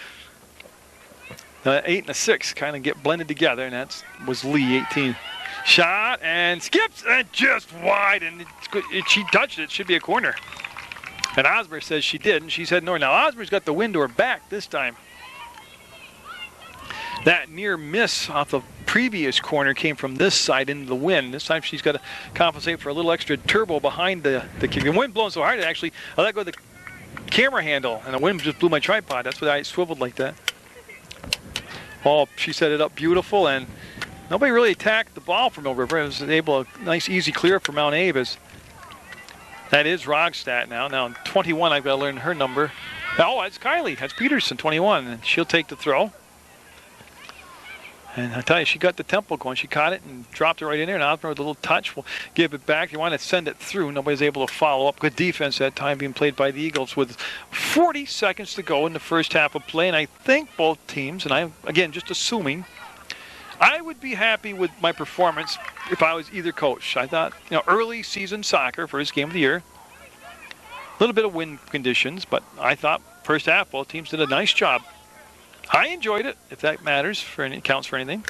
the 8 and the 6 kind of get blended together, and that was Lee, 18. Shot and skips and just wide, and she touched it. It should be a corner. And Osmer says she did, and she's heading north. Now, Osmer's got the wind to her back this time. That near miss off the previous corner came from this side into the wind. This time she's got to compensate for a little extra turbo behind the kick. The wind blowing so hard, I let go of the camera handle, and the wind just blew my tripod. That's why I swiveled like that. Oh, she set it up beautiful, and nobody really attacked the ball from Mill River. It was able a nice, easy clear for Mount Abe. That is Rogstad now. Now, 21, I've got to learn her number. Oh, that's Kylie. That's Peterson, 21, and she'll take the throw. And I tell you, she got the tempo going. She caught it and dropped it right in there. And Osmer with a little touch will give it back. You want to send it through. Nobody's able to follow up. Good defense that time being played by the Eagles with 40 seconds to go in the first half of play. And I think both teams, and I'm, again, just assuming, I would be happy with my performance if I was either coach. I thought, early season soccer, first game of the year. A little bit of wind conditions, but I thought first half both teams did a nice job. I enjoyed it, if that matters, counts for anything.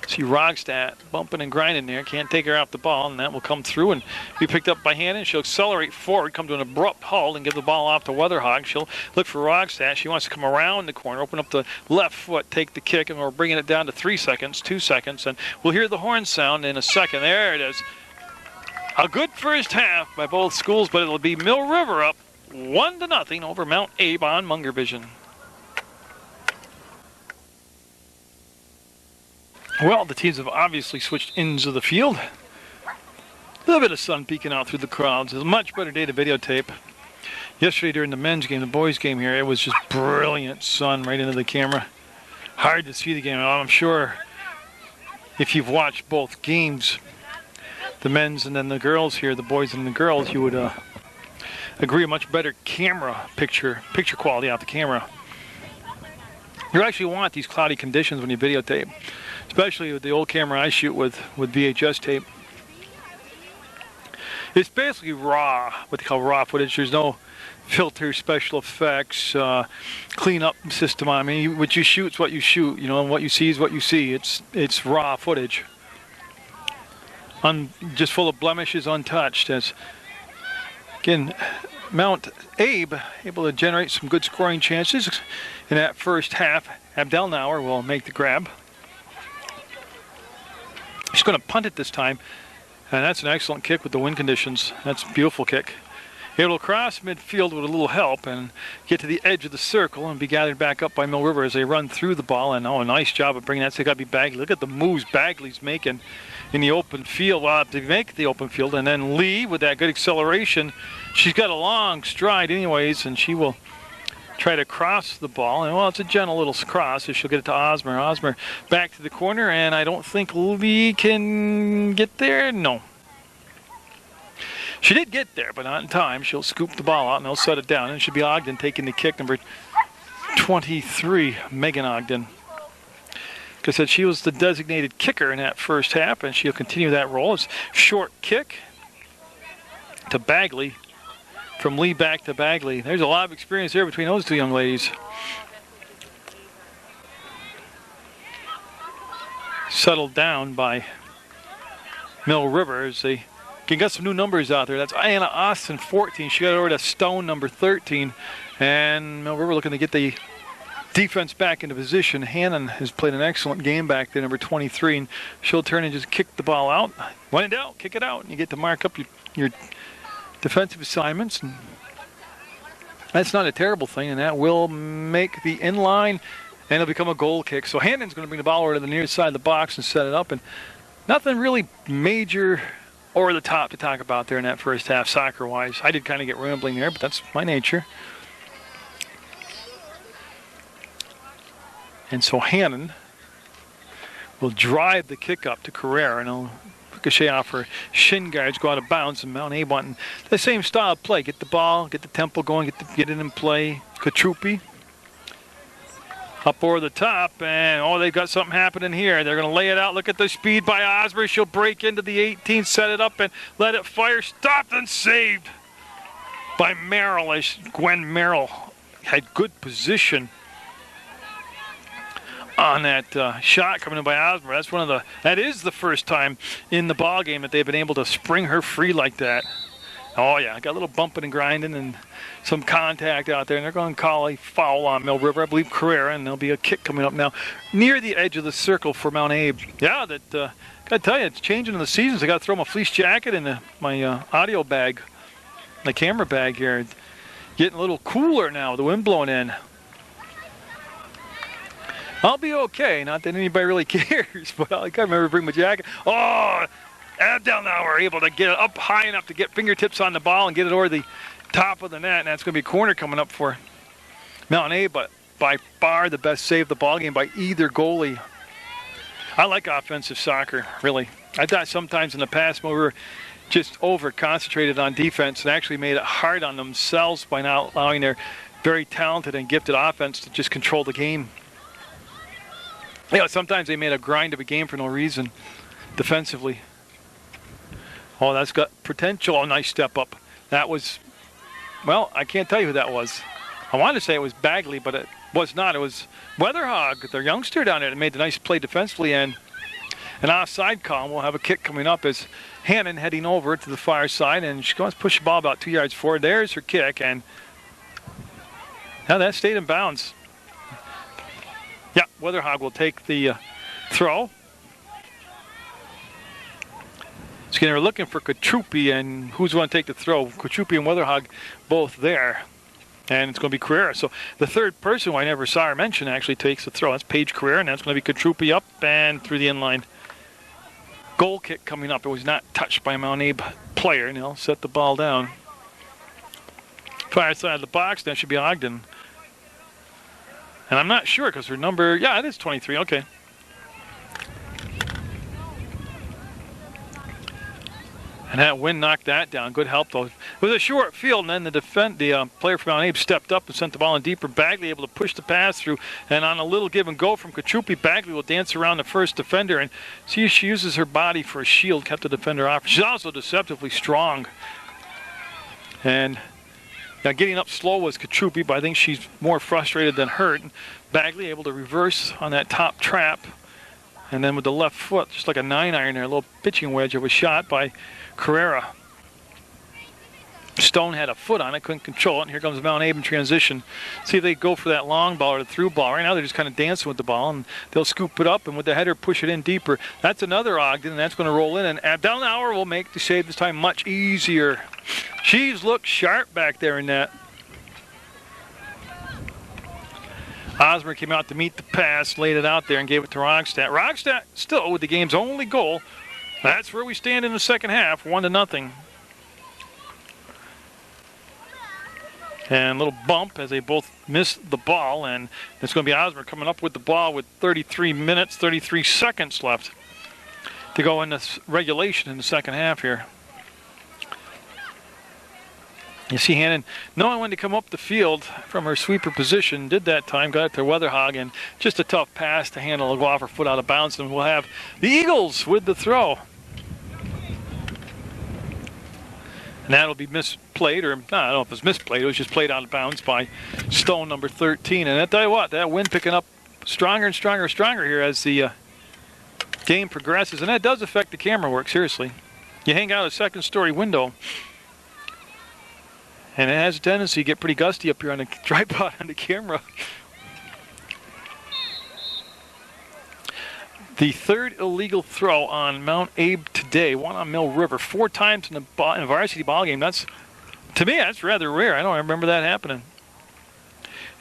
See Rogstad bumping and grinding there. Can't take her off the ball, and that will come through and be picked up by Hannon. She'll accelerate forward, come to an abrupt halt, and give the ball off to Weatherhog. She'll look for Rogstad. She wants to come around the corner, open up the left foot, take the kick, and we're bringing it down to 3 seconds, 2 seconds, and we'll hear the horn sound in a second. There it is. A good first half by both schools, but it'll be Mill River up 1-0 over Mount Abe on Munger Vision. Well, the teams have obviously switched ends of the field. A little bit of sun peeking out through the crowds. It's a much better day to videotape. Yesterday during the men's game, the boys' game here, it was just brilliant sun right into the camera. Hard to see the game. I'm sure if you've watched both games, the men's and then the girls here, the boys and the girls, you would agree a much better picture quality out the camera. You actually want these cloudy conditions when you videotape, especially with the old camera I shoot with VHS tape. It's basically raw, what they call raw footage. There's no filter, special effects, cleanup system. I mean, what you shoot is what you shoot, and what you see is what you see. It's raw footage. Just full of blemishes, untouched. Again, Mount Abe able to generate some good scoring chances in that first half. Abdelnauer will make the grab. He's going to punt it this time, and that's an excellent kick with the wind conditions. That's a beautiful kick. Able to cross midfield with a little help and get to the edge of the circle and be gathered back up by Mill River as they run through the ball. And a nice job of bringing that. So got to be Bagley. Look at the moves Bagley's making in the open field. To make the open field, and then Lee with that good acceleration. She's got a long stride anyways, and she will try to cross the ball. And it's a gentle little cross, so she'll get it to Osmer. Osmer back to the corner, and I don't think Lee can get there. No. She did get there, but not in time. She'll scoop the ball out, and they'll set it down. And it should be Ogden taking the kick, number 23, Megan Ogden. Like I said, she was the designated kicker in that first half, and she'll continue that role. It's short kick to Bagley. From Lee back to Bagley. There's a lot of experience there between those two young ladies. Settled down by Mill River as they got some new numbers out there. That's Anna Austin, 14. She got over to Stone, number 13. And Mill River looking to get the defense back into position. Hannon has played an excellent game back there, number 23. And she'll turn and just kick the ball out. When in doubt, kick it out. And you get to mark up your defensive assignments, and that's not a terrible thing, and that will make the inline, and it'll become a goal kick. So Hannon's going to bring the ball over to the near side of the box and set it up, and nothing really major over the top to talk about there in that first half soccer-wise. I did kind of get rambling there, but that's my nature. And so Hannon will drive the kick up to Carrera, and he'll ricochet off her shin guards, go out of bounds, and Mount Abe wanting the same style of play. Get the ball, get the tempo going, get it in play. Katrupi up over the top, and they've got something happening here. They're going to lay it out. Look at the speed by Osmer. She'll break into the 18, set it up, and let it fire. Stopped and saved by Merrill, as Gwen Merrill had good position on that shot coming in by Osmer. That is the first time in the ball game that they've been able to spring her free like that. Oh, yeah, got a little bumping and grinding and some contact out there, and they're going to call a foul on Mill River. I believe Carrera, and there'll be a kick coming up now near the edge of the circle for Mount Abe. Yeah, that got to tell you, it's changing in the seasons. I got to throw my fleece jacket in my audio bag, my camera bag here. Getting a little cooler now, the wind blowing in. I'll be okay, not that anybody really cares, but I gotta remember to bring my jacket. Oh, Abdel now are able to get it up high enough to get fingertips on the ball and get it over the top of the net, and that's going to be a corner coming up for Mountain A, but by far the best save of the ball game by either goalie. I like offensive soccer, really. I thought sometimes in the past when we were just over-concentrated on defense and actually made it hard on themselves by not allowing their very talented and gifted offense to just control the game. You know, sometimes they made a grind of a game for no reason defensively. Oh, that's got potential. A nice step up. That was, well, I can't tell you who that was. I wanted to say it was Bagley, but it was not. It was Weatherhog, their youngster down there, that made the nice play defensively, and an offside call. We'll have a kick coming up as Hannon heading over to the far side, and she goes to push the ball about 2 yards forward. There's her kick, and now that stayed in bounds. Yeah, Weatherhog will take the throw. Skinner looking for Katrupi, and who's going to take the throw? Katrupi and Weatherhog both there. And it's going to be Carrera. So the third person, who I never saw her mention, actually takes the throw. That's Paige Carrera, and that's going to be Katrupi up and through the inline. Goal kick coming up. It was not touched by a Mount Abe player, and he'll set the ball down. Far side of the box, that should be Ogden. And I'm not sure because her number, yeah, it is 23, okay. And that wind knocked that down. Good help, though. It was a short field, and then the player from Mount Abe stepped up and sent the ball in deeper. Bagley able to push the pass through, and on a little give and go from Katrupi, Bagley will dance around the first defender, and see she uses her body for a shield, kept the defender off. She's also deceptively strong. And now getting up slow was Katrupi, but I think she's more frustrated than hurt. Bagley able to reverse on that top trap, and then with the left foot, just like a 9-iron there, a little pitching wedge of a shot by Carrera. Stone had a foot on it, couldn't control it, and here comes Mount Abe in transition. See if they go for that long ball or the through ball. Right now they're just kind of dancing with the ball, and they'll scoop it up, and with the header push it in deeper. That's another Ogden, and that's going to roll in, and Abdelnauer will make the save this time much easier. She's looked sharp back there in that. Osmer came out to meet the pass, laid it out there, and gave it to Rogstad. Rogstad still with the game's only goal. That's where we stand in the second half, 1-0. And a little bump as they both miss the ball, and it's going to be Osmer coming up with the ball with 33 minutes, 33 seconds left to go in this regulation in the second half here. You see Hannon knowing when to come up the field from her sweeper position, did that time, got it to Weatherhog, and just a tough pass to handle, go off her foot out of bounds, and we'll have the Eagles with the throw. And that'll be misplayed, or no, I don't know if it's misplayed, it was just played out of bounds by Stone, number 13. And I tell you what, that wind picking up stronger and stronger and stronger here as the game progresses, and that does affect the camera work, seriously. You hang out a second-story window, and it has a tendency to get pretty gusty up here on the tripod on the camera. The third illegal throw on Mount Abe today, one on Mill River, 4 times in a varsity ball game. That's, to me, that's rather rare. I don't remember that happening.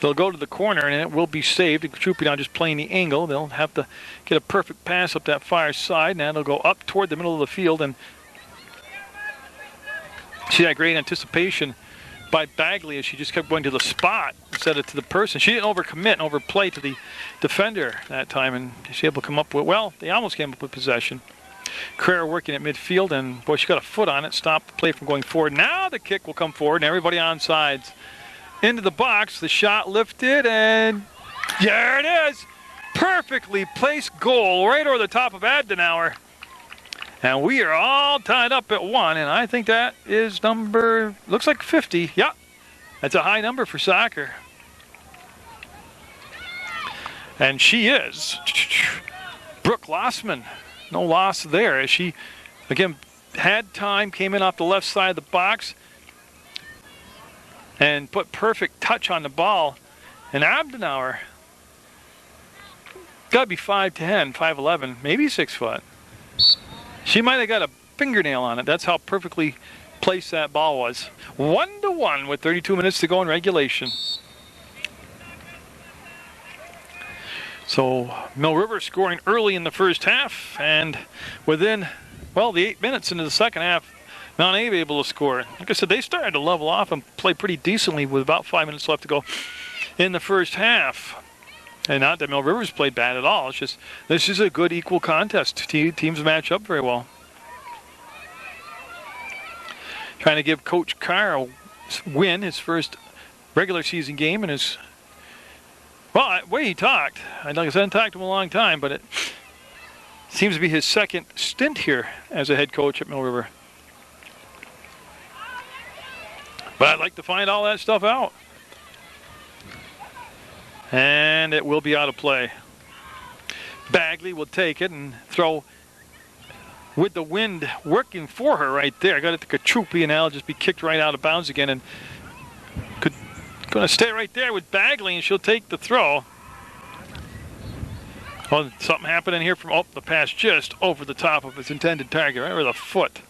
They'll go to the corner, and it will be saved. Katrupi now just playing the angle. They'll have to get a perfect pass up that far side. Now they'll go up toward the middle of the field, and see that great anticipation by Bagley as she just kept going to the spot instead of to the person. She didn't overcommit and overplay to the defender that time, and she's able to come up with, well, they almost came up with possession. Carrera working at midfield, and boy, she got a foot on it, stopped the play from going forward. Now the kick will come forward, and everybody on sides. Into the box, the shot lifted, and there it is! Perfectly placed goal right over the top of Abdenauer. And we are all tied up at 1, and I think that is number, looks like 50. Yeah, that's a high number for soccer. And she is Brooke Lossman. No loss there as she, again, had time, came in off the left side of the box, and put perfect touch on the ball. And Abdenauer, got to be 5'10", 5'11", maybe 6 foot. She might have got a fingernail on it. That's how perfectly placed that ball was. 1-1 with 32 minutes to go in regulation. So Mill River scoring early in the first half, and within, well, the 8 minutes into the second half, Mount Abe able to score. Like I said, they started to level off and play pretty decently with about 5 minutes left to go in the first half. And not that Mill River's played bad at all. It's just this is a good equal contest. Teams match up very well. Trying to give Coach Carr a win, his first regular season game, and his, well, the way he talked, like I said, I haven't talked to him a long time, but it seems to be his second stint here as a head coach at Mill River. But I'd like to find all that stuff out. And it will be out of play. Bagley will take it and throw with the wind working for her right there. Got it to Kachupi, and now it'll just be kicked right out of bounds again. And going to stay right there with Bagley, and she'll take the throw. Well, something happened in here from the pass just over the top of its intended target, right with a foot.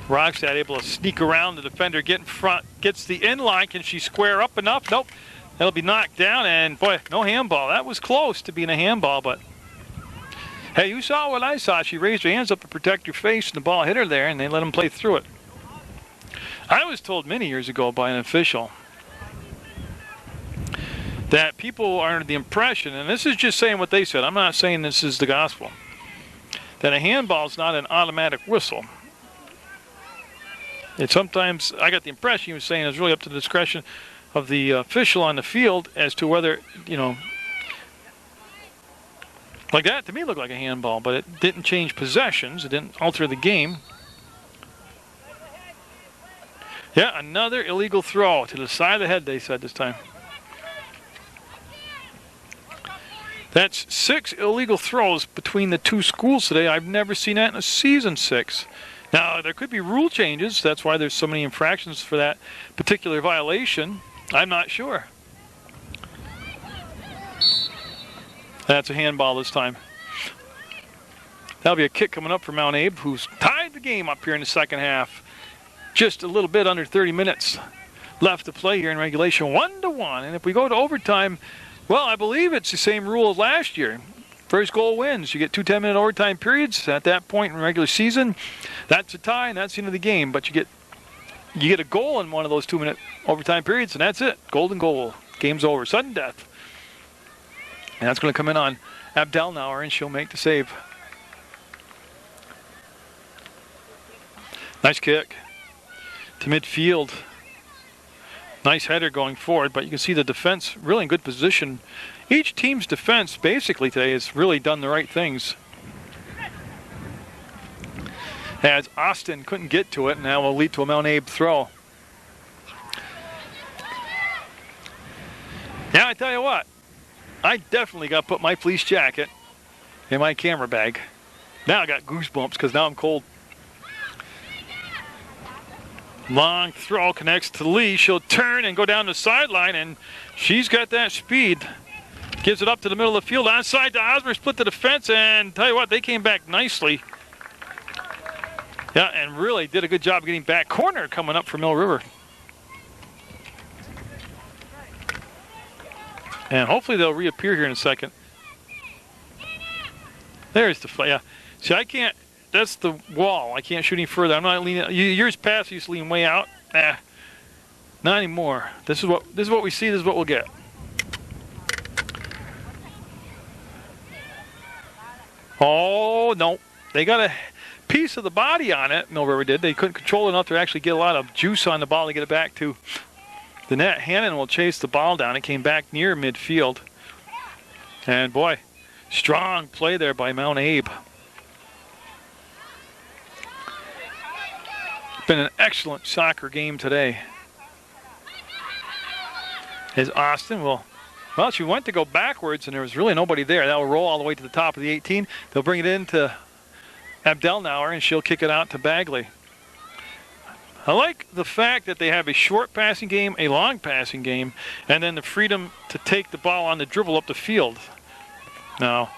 Rockstad able to sneak around the defender, get in front, gets the inline. Can she square up enough? Nope. That'll be knocked down, and boy, no handball. That was close to being a handball, but hey, you saw what I saw. She raised her hands up to protect her face, and the ball hit her there, and they let him play through it. I was told many years ago by an official that people are under the impression, and this is just saying what they said, I'm not saying this is the gospel, that a handball is not an automatic whistle. And sometimes I got the impression he was saying it's really up to the discretion of the official on the field as to whether, like that to me looked like a handball, but it didn't change possessions. It didn't alter the game. Yeah, another illegal throw to the side of the head, they said this time. That's 6 illegal throws between the two schools today. I've never seen that in a season 6. Now, there could be rule changes. That's why there's so many infractions for that particular violation. I'm not sure. That's a handball this time. That'll be a kick coming up for Mount Abe, who's tied the game up here in the second half. Just a little bit under 30 minutes left to play here in regulation. 1-1. And if we go to overtime, well, I believe it's the same rule as last year. First goal wins. You get 2 10-minute overtime periods. At that point in regular season, that's a tie, and that's the end of the game. But you get a goal in one of those 2-minute overtime periods, and that's it. Golden goal. Game's over. Sudden death. And that's going to come in on Abdelnauer, and she'll make the save. Nice kick to midfield. Nice header going forward, but you can see the defense really in good position. Each team's defense basically today has really done the right things. As Austin couldn't get to it, and now will lead to a Mount Abe throw. Now I tell you what, I definitely got to put my fleece jacket in my camera bag. Now I got goosebumps because now I'm cold. Long throw connects to Lee. She'll turn and go down the sideline, and she's got that speed. Gives it up to the middle of the field. Onside to Osmer, split the defense, and tell you what, they came back nicely. Yeah, and really did a good job getting back. Corner coming up for Mill River. And hopefully they'll reappear here in a second. There's the play. Yeah. See, I can't. That's the wall. I can't shoot any further. I'm not leaning. Years past, I used to lean way out. Not anymore. This is what we see. This is what we'll get. Oh no! They got a piece of the body on it. Mill River did. They couldn't control it enough to actually get a lot of juice on the ball to get it back to the net. Hannon will chase the ball down. It came back near midfield. And boy, strong play there by Mount Abe. Been an excellent soccer game today. As Austin will, well, she went to go backwards and there was really nobody there. That will roll all the way to the top of the 18. They'll bring it into Abdelnauer, and she'll kick it out to Bagley. I like the fact that they have a short passing game, a long passing game, and then the freedom to take the ball on the dribble up the field. Now,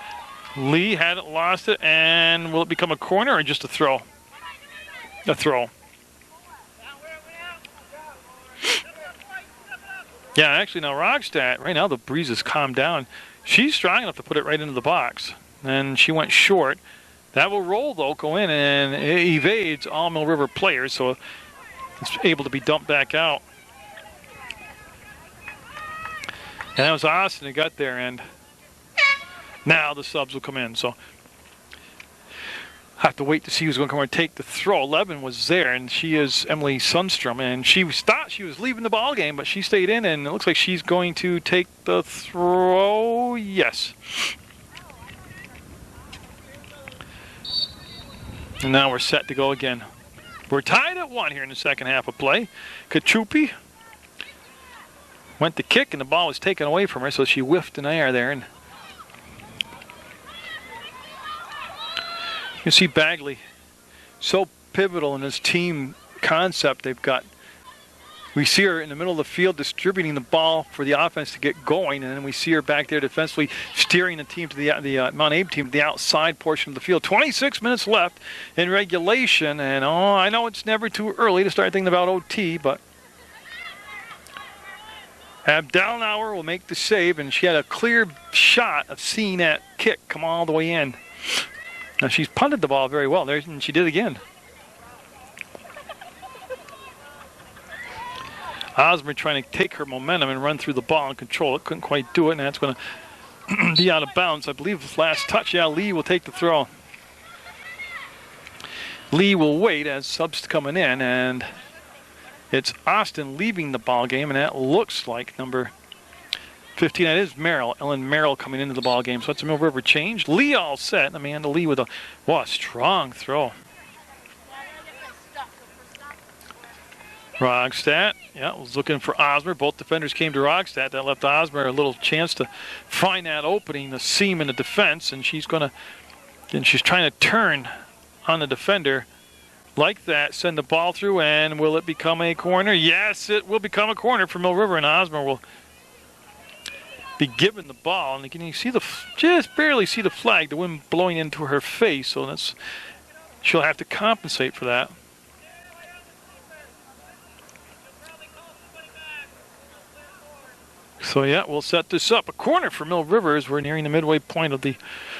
Lee hadn't lost it, and will it become a corner or just a throw? A throw. Yeah, actually now Rogstad, right now the breeze has calmed down. She's strong enough to put it right into the box. And she went short. That will roll, though, go in, and it evades all Mill River players, so it's able to be dumped back out. And that was Austin who got there, and now the subs will come in. So I have to wait to see who's going to come over and take the throw. 11 was there, and she is Emily Sundstrom, and she thought she was leaving the ball game, but she stayed in, and it looks like she's going to take the throw. Yes. And now we're set to go again. We're tied at 1 here in the second half of play. Kachupi went to kick, and the ball was taken away from her, so she whiffed an air there. And you can see Bagley so pivotal in this team concept they've got. We see her in the middle of the field distributing the ball for the offense to get going, and then we see her back there defensively steering the team to the Mount Abe team to the outside portion of the field. 26 minutes left in regulation, and I know it's never too early to start thinking about OT, but Abdelnauer will make the save, and she had a clear shot of seeing that kick come all the way in. Now she's punted the ball very well there, and she did again. Osmer trying to take her momentum and run through the ball and control it. Couldn't quite do it, and that's going to be out of bounds. I believe this last touch. Yeah, Lee will take the throw. Lee will wait as subs coming in, and it's Austin leaving the ball game, and that looks like number 15. That is Merrill. Ellen Merrill coming into the ball game. So that's a Mill River change. Lee all set. Amanda Lee with a strong throw. Rogstad, was looking for Osmer. Both defenders came to Rogstad. That left Osmer a little chance to find that opening, the seam in the defense, and she's trying to turn on the defender like that, send the ball through, and will it become a corner? Yes, it will become a corner for Mill River, and Osmer will be given the ball. And can you see just barely see the flag, the wind blowing into her face, so she'll have to compensate for that. So, we'll set this up. A corner for Mill River as we're nearing the midway point of the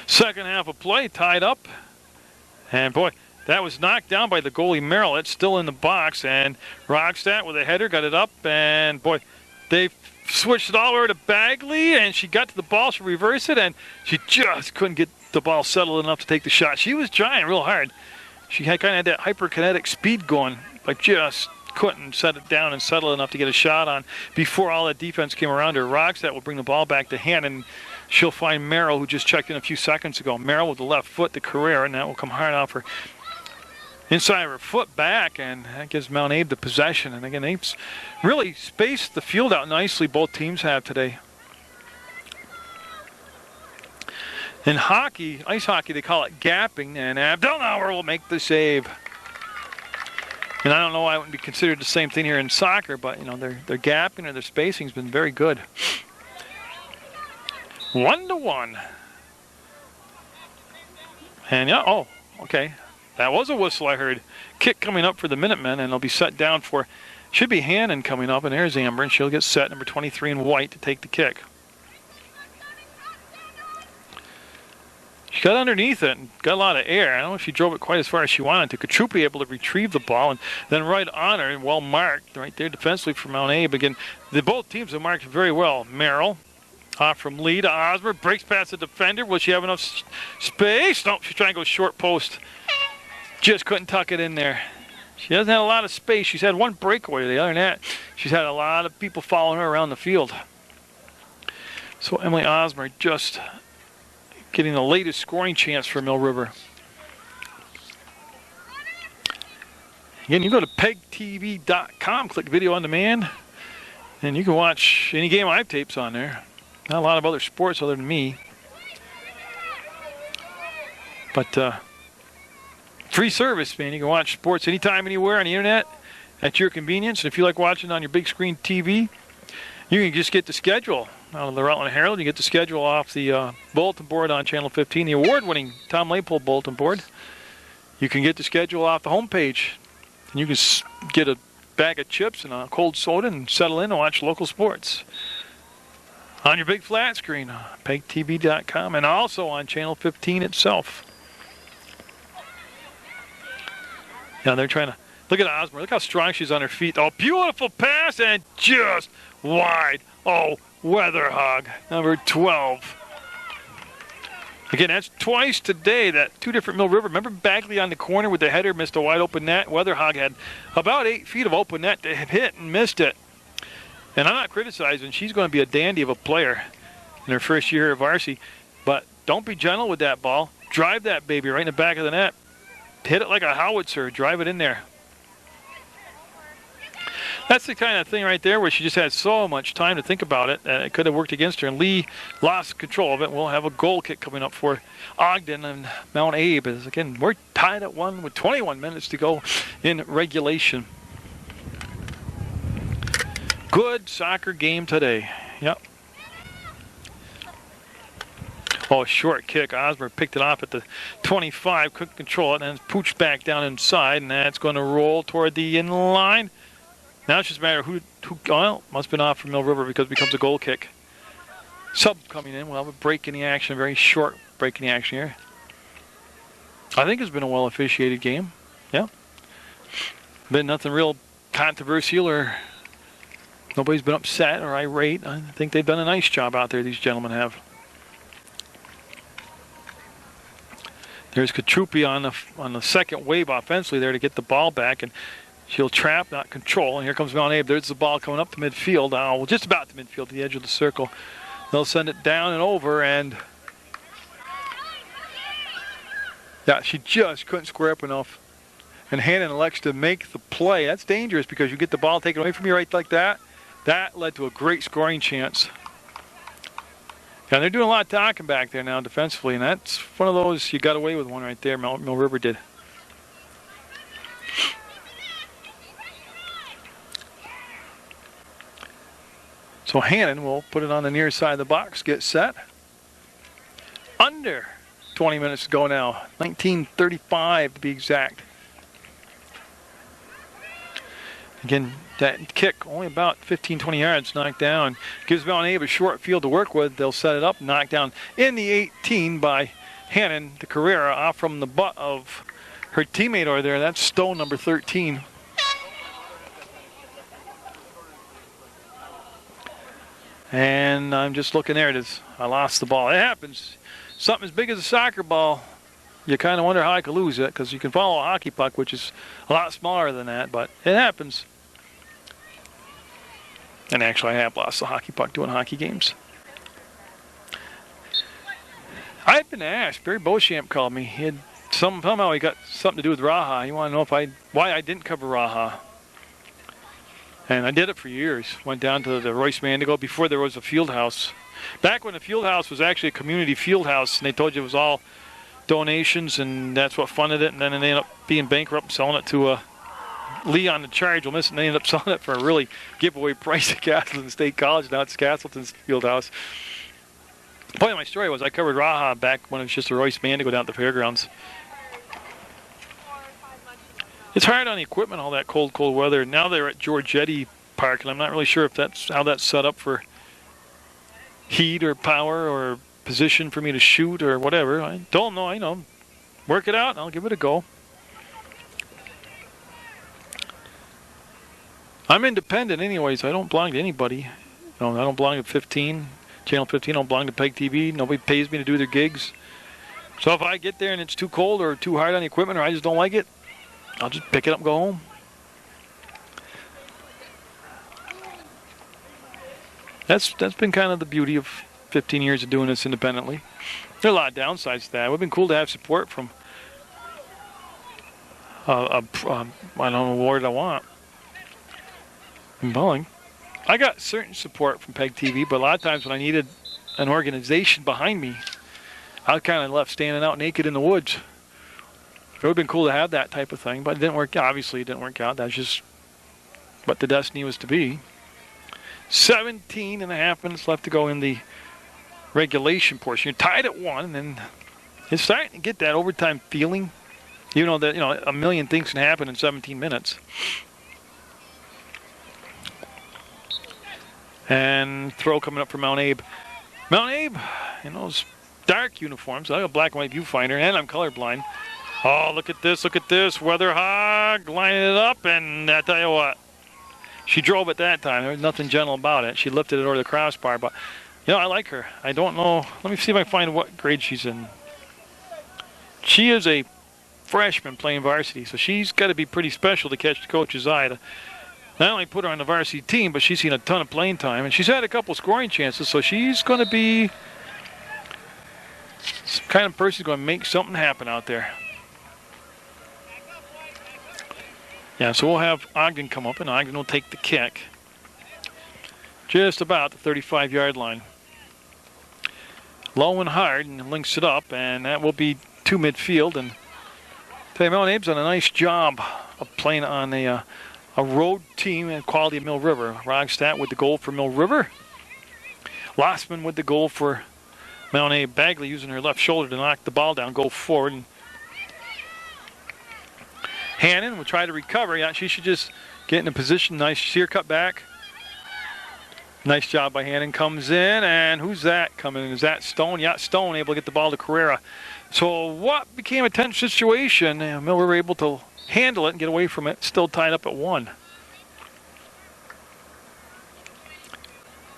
second half of play. Tied up. And, boy, that was knocked down by the goalie Merrill. It's still in the box. And Rogstad with a header got it up. And, boy, they switched it all over to Bagley. And she got to the ball. She reversed it. And she just couldn't get the ball settled enough to take the shot. She was trying real hard. She kind of had that hyperkinetic speed going. But just couldn't set it down and settle enough to get a shot on before all that defense came around her. Rogstad will bring the ball back to hand, and she'll find Merrill, who just checked in a few seconds ago. Merrill with the left foot, the career, and that will come hard off her inside of her foot back, and that gives Mount Abe the possession. And again, Abe's really spaced the field out nicely, both teams have today. In hockey, ice hockey, they call it gapping, and Abdelnauer will make the save. And I don't know why it wouldn't be considered the same thing here in soccer, but, their gapping or their spacing has been very good. 1-1. And, okay. That was a whistle I heard. Kick coming up for the Minutemen, and they'll be set down for, should be Hannon coming up, and there's Amber, and she'll get set, number 23 in white, to take the kick. She got underneath it and got a lot of air. I don't know if she drove it quite as far as she wanted to. Kachupi able to retrieve the ball and then right on her and well marked right there defensively for Mount Abe. Again, both teams have marked very well. Merrill off from Lee to Osmer. Breaks past the defender. Will she have enough space? Nope, she's trying to go short post. Just couldn't tuck it in there. She doesn't have a lot of space. She's had one breakaway. The other than that, she's had a lot of people following her around the field. So Emily Osmer just getting the latest scoring chance for Mill River. Again, you go to PEGTV.com, click video on demand, and you can watch any game I have tapes on there. Not a lot of other sports other than me. But free service, man. You can watch sports anytime, anywhere on the internet at your convenience. And if you like watching on your big screen TV, you can just get the schedule out of the Rutland Herald. You get the schedule off the bulletin board on Channel 15, the award-winning Tom Laypole bulletin board. You can get the schedule off the homepage. And you can get a bag of chips and a cold soda and settle in and watch local sports on your big flat screen, PEGTV.com, and also on Channel 15 itself. Now they're trying to look at Osmer. Look how strong she's on her feet. Oh, beautiful pass and just wide. Oh, Weatherhog, number 12. Again, that's twice today. That two different Mill River. Remember Bagley on the corner with the header missed a wide open net. Weatherhog had about 8 feet of open net to hit and missed it. And I'm not criticizing. She's going to be a dandy of a player in her first year at Varsity. But don't be gentle with that ball. Drive that baby right in the back of the net. Hit it like a howitzer. Drive it in there. That's the kind of thing right there where she just had so much time to think about it. It could have worked against her. And Lee lost control of it. We'll have a goal kick coming up for Ogden and Mount Abe. As again, we're tied at 1 with 21 minutes to go in regulation. Good soccer game today. Yep. Oh, short kick. Osmer picked it off at the 25. Couldn't control it. And it's pooched back down inside. And that's going to roll toward the in line. Now it's just a matter of who well, must have been off from Mill River because it becomes a goal kick. Sub coming in. We'll have a break in the action. A very short break in the action here. I think it's been a well-officiated game. Yeah. Been nothing real controversial or nobody's been upset or irate. I think they've done a nice job out there, these gentlemen have. There's Katrupi on the second wave offensively there to get the ball back, and she'll trap, not control. And here comes Mount Abe. There's the ball coming up to midfield. Well, just about to midfield, to the edge of the circle. They'll send it down and over, and yeah, she just couldn't square up enough. And Hannon elects to make the play. That's dangerous because you get the ball taken away from you right like that. That led to a great scoring chance. And they're doing a lot of talking back there now defensively, and that's one of those, you got away with one right there, Mill River did. So Hannon will put it on the near side of the box, get set. Under 20 minutes to go now, 19:35 to be exact. Again, that kick, only about 15, 20 yards knocked down. Gives Mount Abe a short field to work with. They'll set it up, knocked down in the 18 by Hannon, the Carrera, off from the butt of her teammate over there. That's Stone, number 13. And I'm just looking there. It is. I lost the ball. It happens. Something as big as a soccer ball, you kind of wonder how I could lose it because you can follow a hockey puck, which is a lot smaller than that, but it happens. And actually, I have lost the hockey puck doing hockey games. I've been asked. Barry Beauchamp called me. He had somehow he got something to do with Raha. He wanted to know why I didn't cover Raha. And I did it for years. Went down to the Royce Mandigo before there was a field house. Back when the field house was actually a community field house, and they told you it was all donations, and that's what funded it. And then they ended up being bankrupt and selling it to Lee on the charge will miss, and they ended up selling it for a really giveaway price at Castleton State College. Now it's Castleton's field house. The point of my story was I covered Raha back when it was just a Royce Mandigo down at the fairgrounds. It's hard on the equipment, all that cold weather. Now they're at Georgetti Park, and I'm not really sure if that's how that's set up for heat or power or position for me to shoot or whatever. I don't know. I know. Work it out, and I'll give it a go. I'm independent anyways. I don't belong to anybody. No, I don't belong to 15. Channel 15, I don't belong to PEGTV. Nobody pays me to do their gigs. So if I get there and it's too cold or too hard on the equipment or I just don't like it, I'll just pick it up and go home. That's been kind of the beauty of 15 years of doing this independently. There are a lot of downsides to that. It would have been cool to have support from I don't know what word I want. In bowling. I got certain support from PEGTV, but a lot of times when I needed an organization behind me, I was kind of left standing out naked in the woods. It would have been cool to have that type of thing, but it didn't work out. Obviously, it didn't work out. That's just what the destiny was to be. 17 and a half minutes left to go in the regulation portion. You're tied at 1, and it's starting to get that overtime feeling. You know that a million things can happen in 17 minutes. And throw coming up for Mount Abe. Mount Abe in those dark uniforms. I got a black and white viewfinder, and I'm colorblind. Oh, look at this, look at this. Weather Hog lining it up, and I tell you what, she drove it that time. There was nothing gentle about it. She lifted it over the crossbar, but, I like her. I don't know. Let me see if I can find what grade she's in. She is a freshman playing varsity, so she's got to be pretty special to catch the coach's eye. To not only put her on the varsity team, but she's seen a ton of playing time, and she's had a couple scoring chances, so she's going to be some kind of person who's going to make something happen out there. Yeah, so we'll have Ogden come up, and Ogden will take the kick just about the 35-yard line. Low and hard, and links it up, and that will be to midfield. And Mount Abe's done a nice job of playing on a road team and quality of Mill River. Rogstad with the goal for Mill River. Lossman with the goal for Mount Abe. Bagley using her left shoulder to knock the ball down, go forward. And Hannon will try to recover. Yeah, she should just get in a position. Nice sheer cut back. Nice job by Hannon. Comes in, and who's that coming in? Is that Stone? Yeah, Stone able to get the ball to Carrera. So what became a tense situation? Mill River able to handle it and get away from it. Still tied up at 1.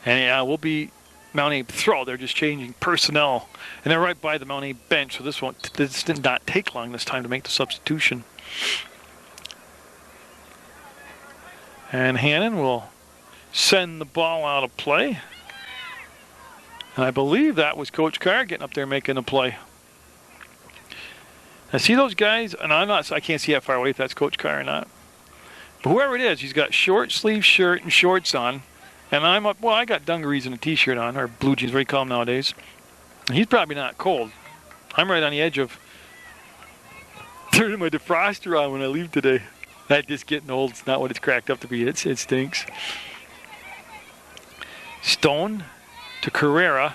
And yeah, will be Mount Abe throw. They're just changing personnel, and they're right by the Mount Abe bench. So this did not take long this time to make the substitution. And Hannon will send the ball out of play. And I believe that was Coach Carr getting up there making the play. I see those guys, and I can't see that far away if that's Coach Carr or not. But whoever it is, he's got short sleeve shirt and shorts on. And I'm up, I got dungarees and a t-shirt on, or blue jeans, very calm nowadays. And he's probably not cold. I'm right on the edge of turning my defroster on when I leave today. That just getting old. It's not what it's cracked up to be. It stinks. Stone to Carrera.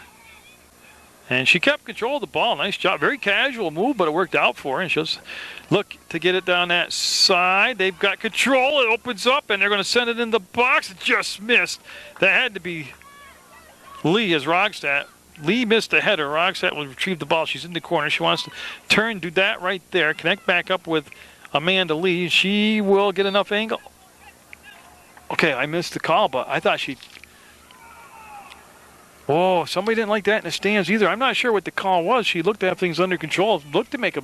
And she kept control of the ball. Nice job. Very casual move, but it worked out for her. And she'll look to get it down that side. They've got control. It opens up, and they're going to send it in the box. It just missed. That had to be Lee as Rogstad. Lee missed a header. Rogstad will retrieve the ball. She's in the corner. She wants to turn, do that right there. Connect back up with Amanda Lee. She will get enough angle. Okay, I missed the call, but I thought she... Oh, somebody didn't like that in the stands either. I'm not sure what the call was. She looked to have things under control. Looked to make a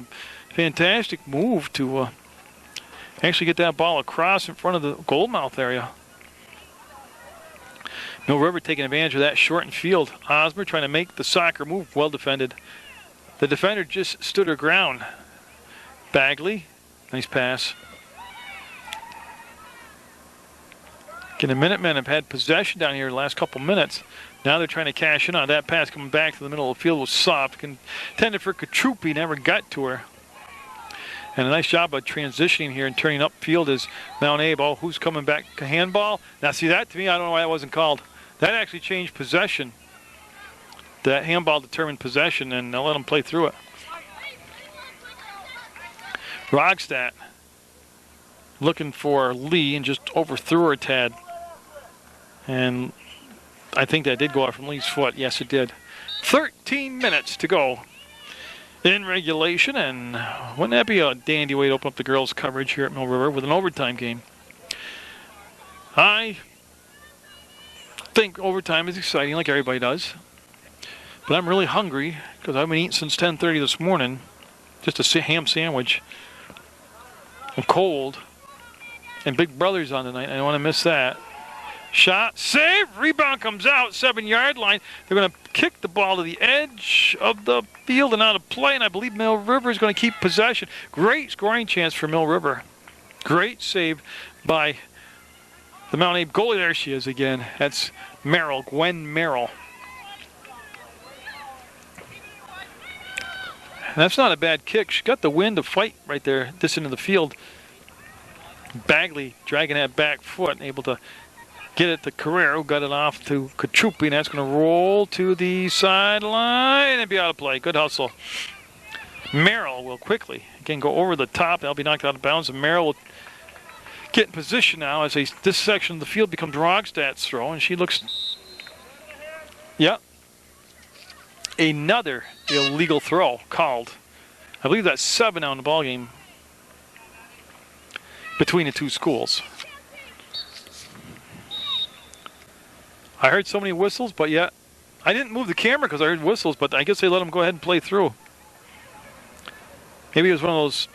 fantastic move to actually get that ball across in front of the goalmouth area. Mill River taking advantage of that shortened field. Osmer trying to make the soccer move. Well defended. The defender just stood her ground. Bagley. Nice pass. Again, the Minutemen have had possession down here the last couple minutes. Now they're trying to cash in on that pass. Coming back to the middle of the field was soft. Intended for Katrupi. Never got to her. And a nice job of transitioning here and turning upfield is Mount Abe. Oh, who's coming back? Handball? Now, see, that to me, I don't know why that wasn't called. That actually changed possession. That handball determined possession, and they'll let them play through it. Rogstad looking for Lee and just overthrew her a tad. And I think that did go out from Lee's foot. Yes, it did. 13 minutes to go in regulation, and wouldn't that be a dandy way to open up the girls' coverage here at Mill River with an overtime game? I think overtime is exciting, like everybody does. But I'm really hungry because I've been eating since 10:30 this morning. Just a ham sandwich. I'm cold. And Big Brother's on tonight. I don't want to miss that. Shot, save, rebound comes out, 7-yard line. They're going to kick the ball to the edge of the field and out of play, and I believe Mill River is going to keep possession. Great scoring chance for Mill River. Great save by the Mount Abe goalie. There she is again. That's Merrill, Gwen Merrill. And that's not a bad kick. She got the wind to fight right there, this end of the field. Bagley dragging that back foot, able to get it to Carrera, who got it off to Katrupi, and that's going to roll to the sideline and be out of play. Good hustle. Merrill will quickly, again, go over the top. That'll be knocked out of bounds, and Merrill will get in position now as this section of the field becomes Rogstad's throw, and she looks, yeah, another illegal throw called. I believe that's 7 now in the ballgame between the two schools. I heard so many whistles, but yet I didn't move the camera because I heard whistles, but I guess they let them go ahead and play through. Maybe it was one of those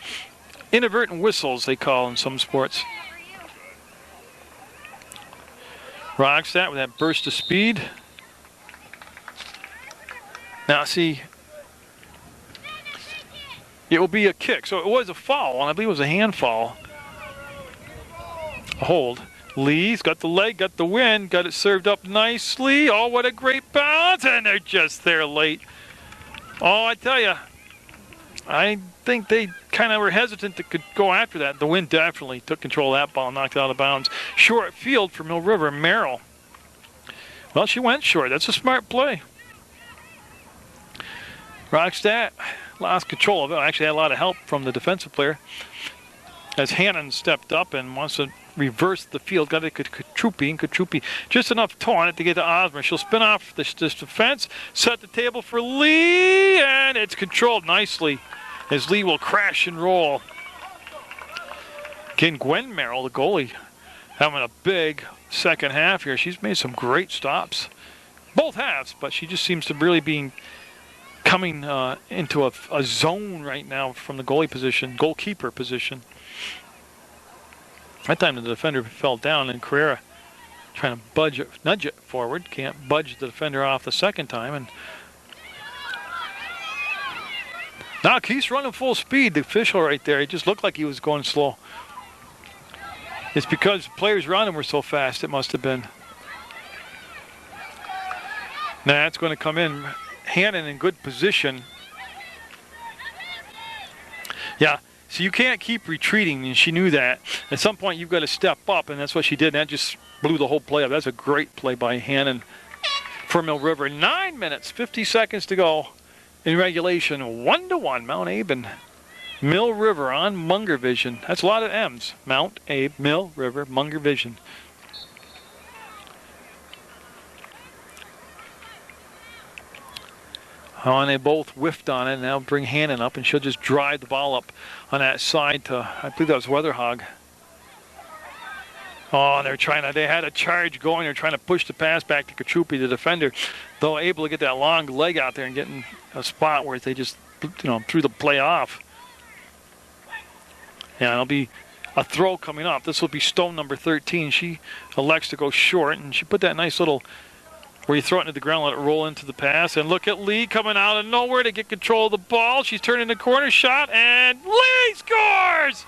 inadvertent whistles they call in some sports. Rogstad with that burst of speed. Now see, it will be a kick. So it was a foul, and I believe it was a hand foul. A hold. Lee's got the leg, got the wind, got it served up nicely. Oh, what a great bounce, and they're just there late. Oh, I tell you, I think they kind of were hesitant to go after that. The wind definitely took control of that ball, knocked it out of bounds. Short field for Mill River. Merrill. Well, she went short. That's a smart play. Rogstad lost control of it. Actually had a lot of help from the defensive player as Hannon stepped up and wants to reverse the field. Got it to Katrupi, and Katrupi just enough toe on it to get to Osmer. She'll spin off this defense, set the table for Lee, and it's controlled nicely as Lee will crash and roll. Again, Gwen Merrill, the goalie, having a big second half here. She's made some great stops. Both halves, but she just seems to really be coming into a zone right now from the goalkeeper position. That time the defender fell down, and Carrera trying to nudge it forward. Can't budge the defender off the second time. And now Keith's running full speed. The official right there, it just looked like he was going slow. It's because players around him were so fast, it must have been. Now that's going to come in. Hannon in good position. Yeah. So you can't keep retreating, and she knew that. At some point, you've got to step up, and that's what she did, and that just blew the whole play up. That's a great play by Hannon for Mill River. 9 minutes, 50 seconds to go in regulation. 1-1, Mount Abe and Mill River on Munger Vision. That's a lot of M's. Mount Abe, Mill River, Munger Vision. Oh, and they both whiffed on it, and now bring Hannon up, and she'll just drive the ball up on that side to, I believe that was Weatherhog. Oh, they had a charge going. They're trying to push the pass back to Katrupi, the defender, though able to get that long leg out there and get in a spot where they just, threw the play off. Yeah, it'll be a throw coming up. This will be Stone number 13. She elects to go short, and she put that nice little where you throw it into the ground, let it roll into the pass. And look at Lee coming out of nowhere to get control of the ball. She's turning the corner shot, and Lee scores!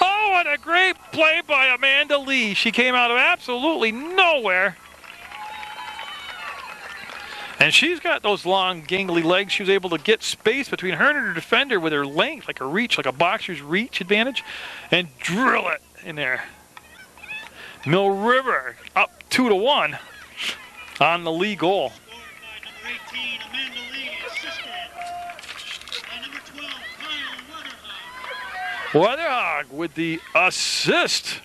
Oh, what a great play by Amanda Lee. She came out of absolutely nowhere. And she's got those long, gangly legs. She was able to get space between her and her defender with her length, like a reach, like a boxer's reach advantage, and drill it in there. Mill River up 2-1. On the Lee goal. Scored by number 18, Amanda Lee, assisted by number 12, Kyle Weatherhog. Weatherhog with the assist.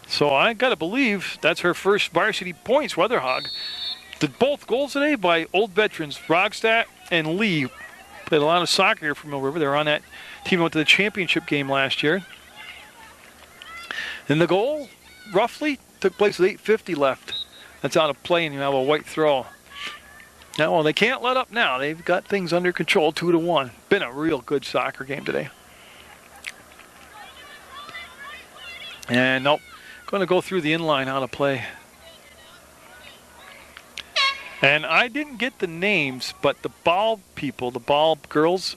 So I got to believe that's her first varsity points, Weatherhog. Did both goals today by old veterans, Rogstad and Lee. Played a lot of soccer here from Mill River. They were on that team that went to the championship game last year. And the goal, roughly, took place with 8:50 left. That's out of play, and you have a white throw. Now, well, they can't let up now. They've got things under control, 2-1. Been a real good soccer game today. And nope, going to go through the inline out of play. And I didn't get the names, but the ball people, the ball girls,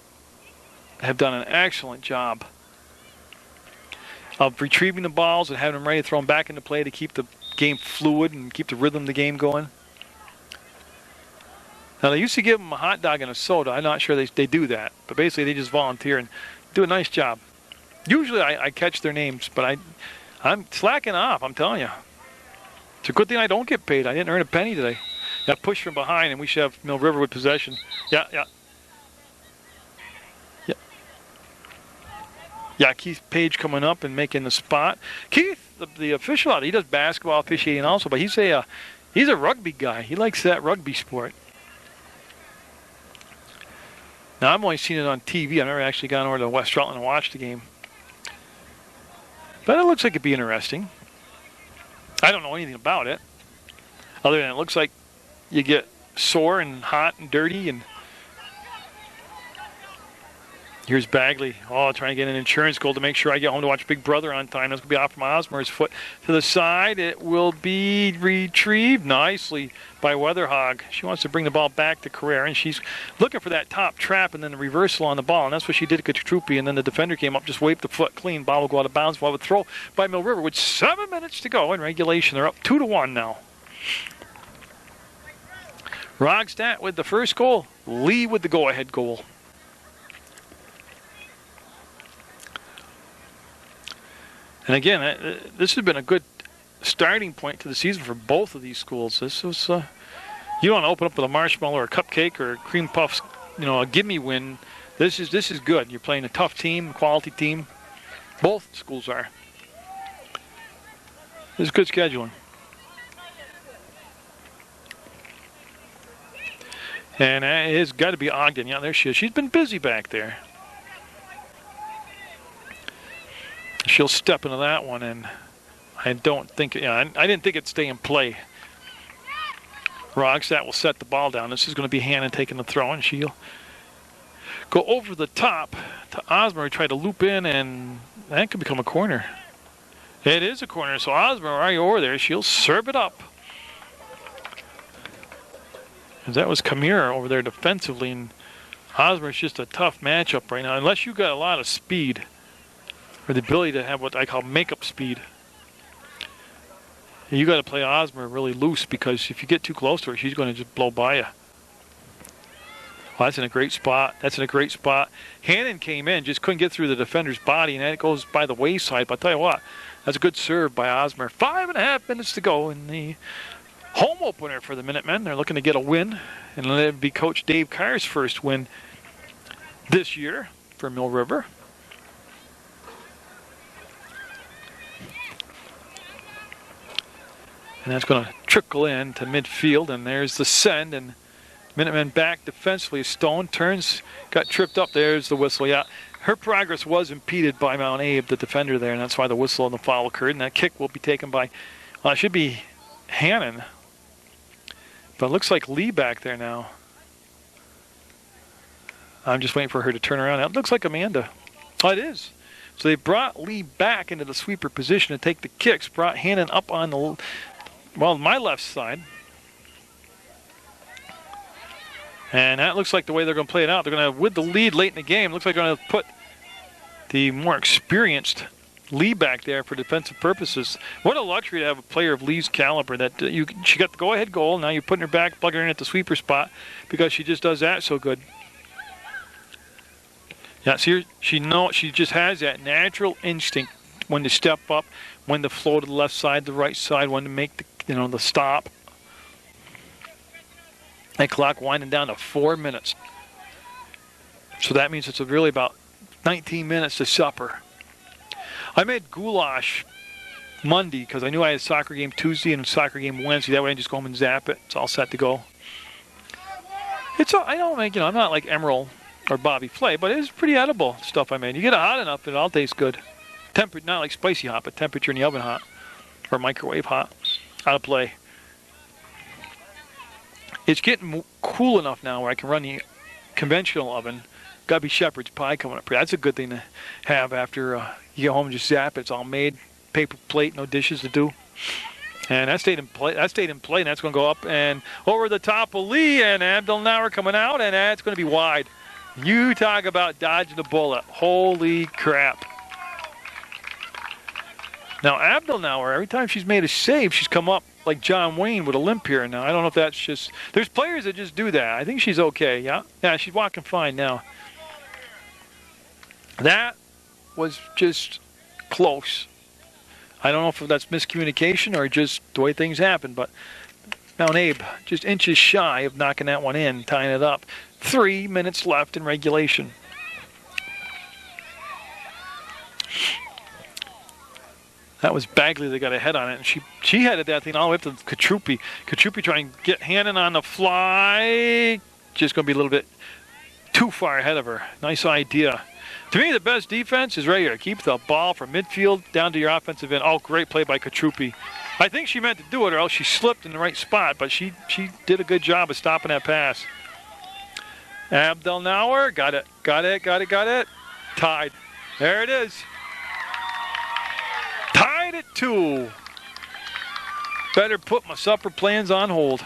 have done an excellent job of retrieving the balls and having them ready to throw them back into play to keep the game fluid and keep the rhythm of the game going. Now, they used to give them a hot dog and a soda. I'm not sure they do that. But basically, they just volunteer and do a nice job. Usually, I catch their names, but I'm slacking off, I'm telling you. It's a good thing I don't get paid. I didn't earn a penny today. Got pushed from behind, and we should have Mill River with possession. Yeah. Yeah, Keith Page coming up and making the spot. Keith, the official out, he does basketball officiating also, but he's a rugby guy. He likes that rugby sport. Now, I've only seen it on TV. I've never actually gone over to West Rutland and watched the game. But it looks like it'd be interesting. I don't know anything about it, other than it looks like you get sore and hot and dirty. And here's Bagley. Oh, trying to get an insurance goal to make sure I get home to watch Big Brother on time. That's going to be off from Osmer's foot to the side. It will be retrieved nicely by Weatherhog. She wants to bring the ball back to Carrera, and she's looking for that top trap and then the reversal on the ball. And that's what she did to Katrupi, and then the defender came up, just waved the foot clean. Ball will go out of bounds. Ball would throw by Mill River with 7 minutes to go in regulation. They're up 2-1 now. Rogstad with the first goal. Lee with the go-ahead goal. And again, this has been a good starting point to the season for both of these schools. This was, you don't open up with a marshmallow or a cupcake or a cream puffs, a gimme win. This is good. You're playing a tough team, quality team. Both schools are. This is good scheduling. And it's got to be Ogden. Yeah, there she is. She's been busy back there. She'll step into that one, and I don't think, I didn't think it'd stay in play. Rogstad will set the ball down. This is going to be Hannon taking the throw, and she'll go over the top to Osmer, try to loop in, and that could become a corner. It is a corner, so Osmer, right over there, she'll serve it up. And that was Kamira over there defensively, and Osmer's just a tough matchup right now, unless you got a lot of speed. Or the ability to have what I call makeup speed. You got to play Osmer really loose, because if you get too close to her, she's going to just blow by you. Well, that's in a great spot. Hannon came in, just couldn't get through the defender's body, and that goes by the wayside. But I'll tell you what, that's a good serve by Osmer. 5.5 minutes to go in the home opener for the Minutemen. They're looking to get a win, and it'll be Coach Dave Carr's first win this year for Mill River. And that's going to trickle in to midfield, and there's the send, and Minutemen back defensively. Stone turns, got tripped up. There's the whistle. Yeah, her progress was impeded by Mount Abe, the defender there, and that's why the whistle and the foul occurred. And that kick will be taken by, it should be Hannon. But it looks like Lee back there now. I'm just waiting for her to turn around. It looks like Amanda. Oh, it is. So they brought Lee back into the sweeper position to take the kicks, brought Hannon up on the, my left side. And that looks like the way they're going to play it out. They're going to, with the lead late in the game, looks like they're going to put the more experienced Lee back there for defensive purposes. What a luxury to have a player of Lee's caliber. That she got the go-ahead goal. Now you're putting her back, plugging her in at the sweeper spot, because she just does that so good. Yeah, see, she just has that natural instinct when to step up, when to flow to the left side, the right side, when to make the stop. That clock winding down to 4 minutes. So that means it's really about 19 minutes to supper. I made goulash Monday because I knew I had a soccer game Tuesday and a soccer game Wednesday. That way I can just go home and zap it. It's all set to go. I don't make, I'm not like Emerald or Bobby Flay, but it's pretty edible stuff I made. You get it hot enough, it all tastes good. Tempered, not like spicy hot, but temperature in the oven hot or microwave hot. Out of play. It's getting cool enough now where I can run the conventional oven. Got to be shepherd's pie coming up here. That's a good thing to have after you get home and just zap it. It's all made. Paper plate, no dishes to do. And that stayed in play. And that's going to go up and over the top of Lee, and Abdelnauer coming out, and that's going to be wide. You talk about dodging a bullet. Holy crap. Now, Abdelnauer, every time she's made a save, she's come up like John Wayne with a limp here. Now, I don't know if that's just... There's players that just do that. I think she's okay, yeah? Yeah, she's walking fine now. That was just close. I don't know if that's miscommunication or just the way things happen, but Mount Abe just inches shy of knocking that one in, tying it up. 3 minutes left in regulation. That was Bagley that got ahead on it, and she headed that thing all the way up to Katrupi. Katrupi trying to get Hannon on the fly. Just going to be a little bit too far ahead of her. Nice idea. To me, the best defense is right here. Keep the ball from midfield down to your offensive end. Oh, great play by Katrupi. I think she meant to do it, or else she slipped in the right spot, but she did a good job of stopping that pass. Abdelnauer, got it. Tied. There it is. Tied at 2. Better put my supper plans on hold.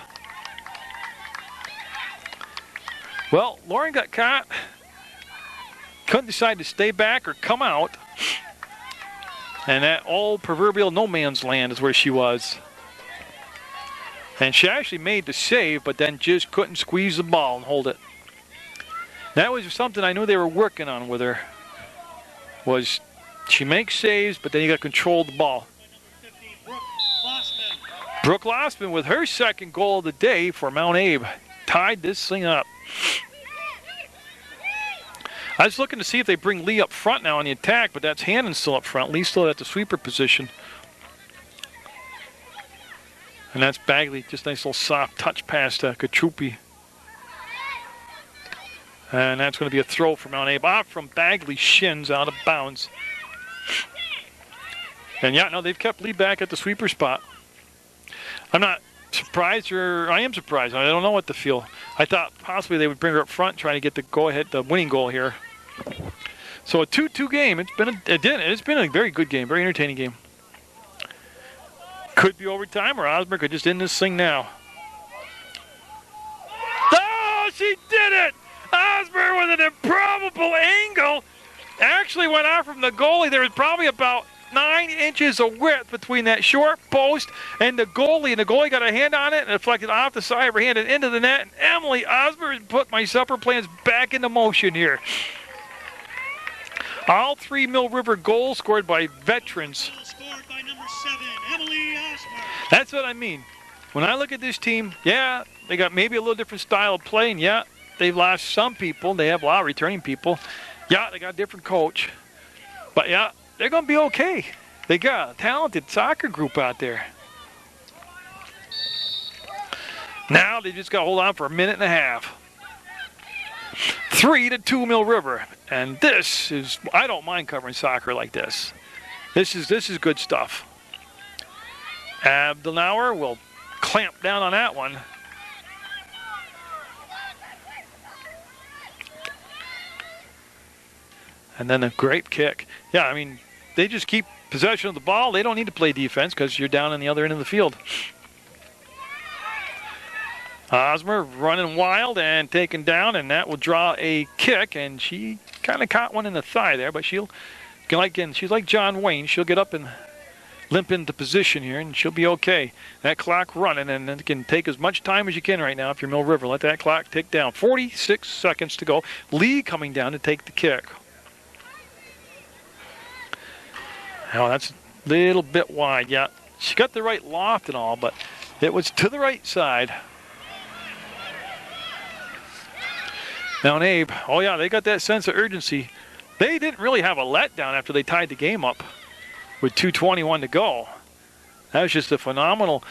Well, Lauren got caught. Couldn't decide to stay back or come out. And that old proverbial no man's land is where she was. And she actually made the save, but then just couldn't squeeze the ball and hold it. That was something I knew they were working on with her. Was she makes saves, but then you got to control the ball. Brooke Lossman with her second goal of the day for Mount Abe. Tied this thing up. I was looking to see if they bring Lee up front now on the attack, but that's Hannon still up front. Lee's still at the sweeper position. And that's Bagley. Just a nice little soft touch pass to Katrupi. And that's going to be a throw for Mount Abe. Off from Bagley's shins, out of bounds. And yeah, no, they've kept Lee back at the sweeper spot. I'm not surprised, or I am surprised. I don't know what to feel. I thought possibly they would bring her up front, trying to get the winning goal here. So a 2-2 game. It's been a very good game, very entertaining game. Could be overtime, or Osmer could just end this thing now. Oh, she did it! Osmer with an improbable angle. Actually went out from the goalie. There was probably about 9 inches of width between that short post and the goalie. And the goalie got a hand on it and deflected off the side of her hand and into the net. And Emily Osmer has put my supper plans back into motion here. All 3 Mill River goals scored by veterans. Scored by number 7, Emily Osmer. That's what I mean. When I look at this team, yeah, they got maybe a little different style of play. And yeah, they've lost some people. They have a lot of returning people. Yeah, they got a different coach. But yeah, they're going to be okay. They got a talented soccer group out there. Now they just got to hold on for a minute and a half. 3-2 Mill River. And this is, I don't mind covering soccer like this. This is good stuff. Abdelnauer will clamp down on that one. And then a great kick. Yeah, I mean, they just keep possession of the ball. They don't need to play defense because you're down on the other end of the field. Osmer running wild and taken down, and that will draw a kick. And she kind of caught one in the thigh there, but she's like John Wayne. She'll get up and limp into position here, and she'll be okay. That clock running, and it can take as much time as you can right now if you're Mill River. Let that clock tick down. 46 seconds to go. Lee coming down to take the kick. Now that's a little bit wide. Yeah, she got the right loft and all, but it was to the right side. Mount Abe, oh yeah, they got that sense of urgency. They didn't really have a letdown after they tied the game up with 2:21 to go. That was just a phenomenal,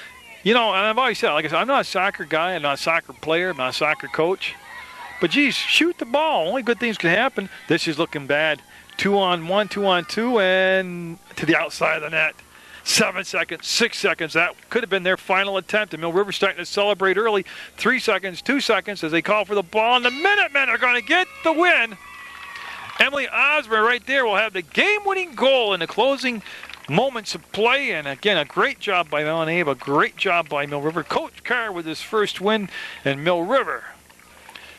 and I've always said, like I said, I'm not a soccer guy, I'm not a soccer player, I'm not a soccer coach. But geez, shoot the ball. Only good things can happen. This is looking bad. 2-on-1, 2-on-2, and to the outside of the net. 7 seconds, 6 seconds. That could have been their final attempt. And Mill River starting to celebrate early. 3 seconds, 2 seconds as they call for the ball. And the Minutemen are going to get the win. Emily Osmer right there will have the game-winning goal in the closing moments of play. And again, a great job by Mount Abe, a great job by Mill River. Coach Carr with his first win, and Mill River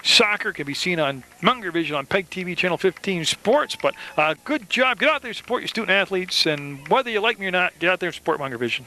Soccer can be seen on Munger Vision on PEGTV Channel 15 Sports. But good job. Get out there, support your student athletes, and whether you like me or not, get out there and support Munger Vision.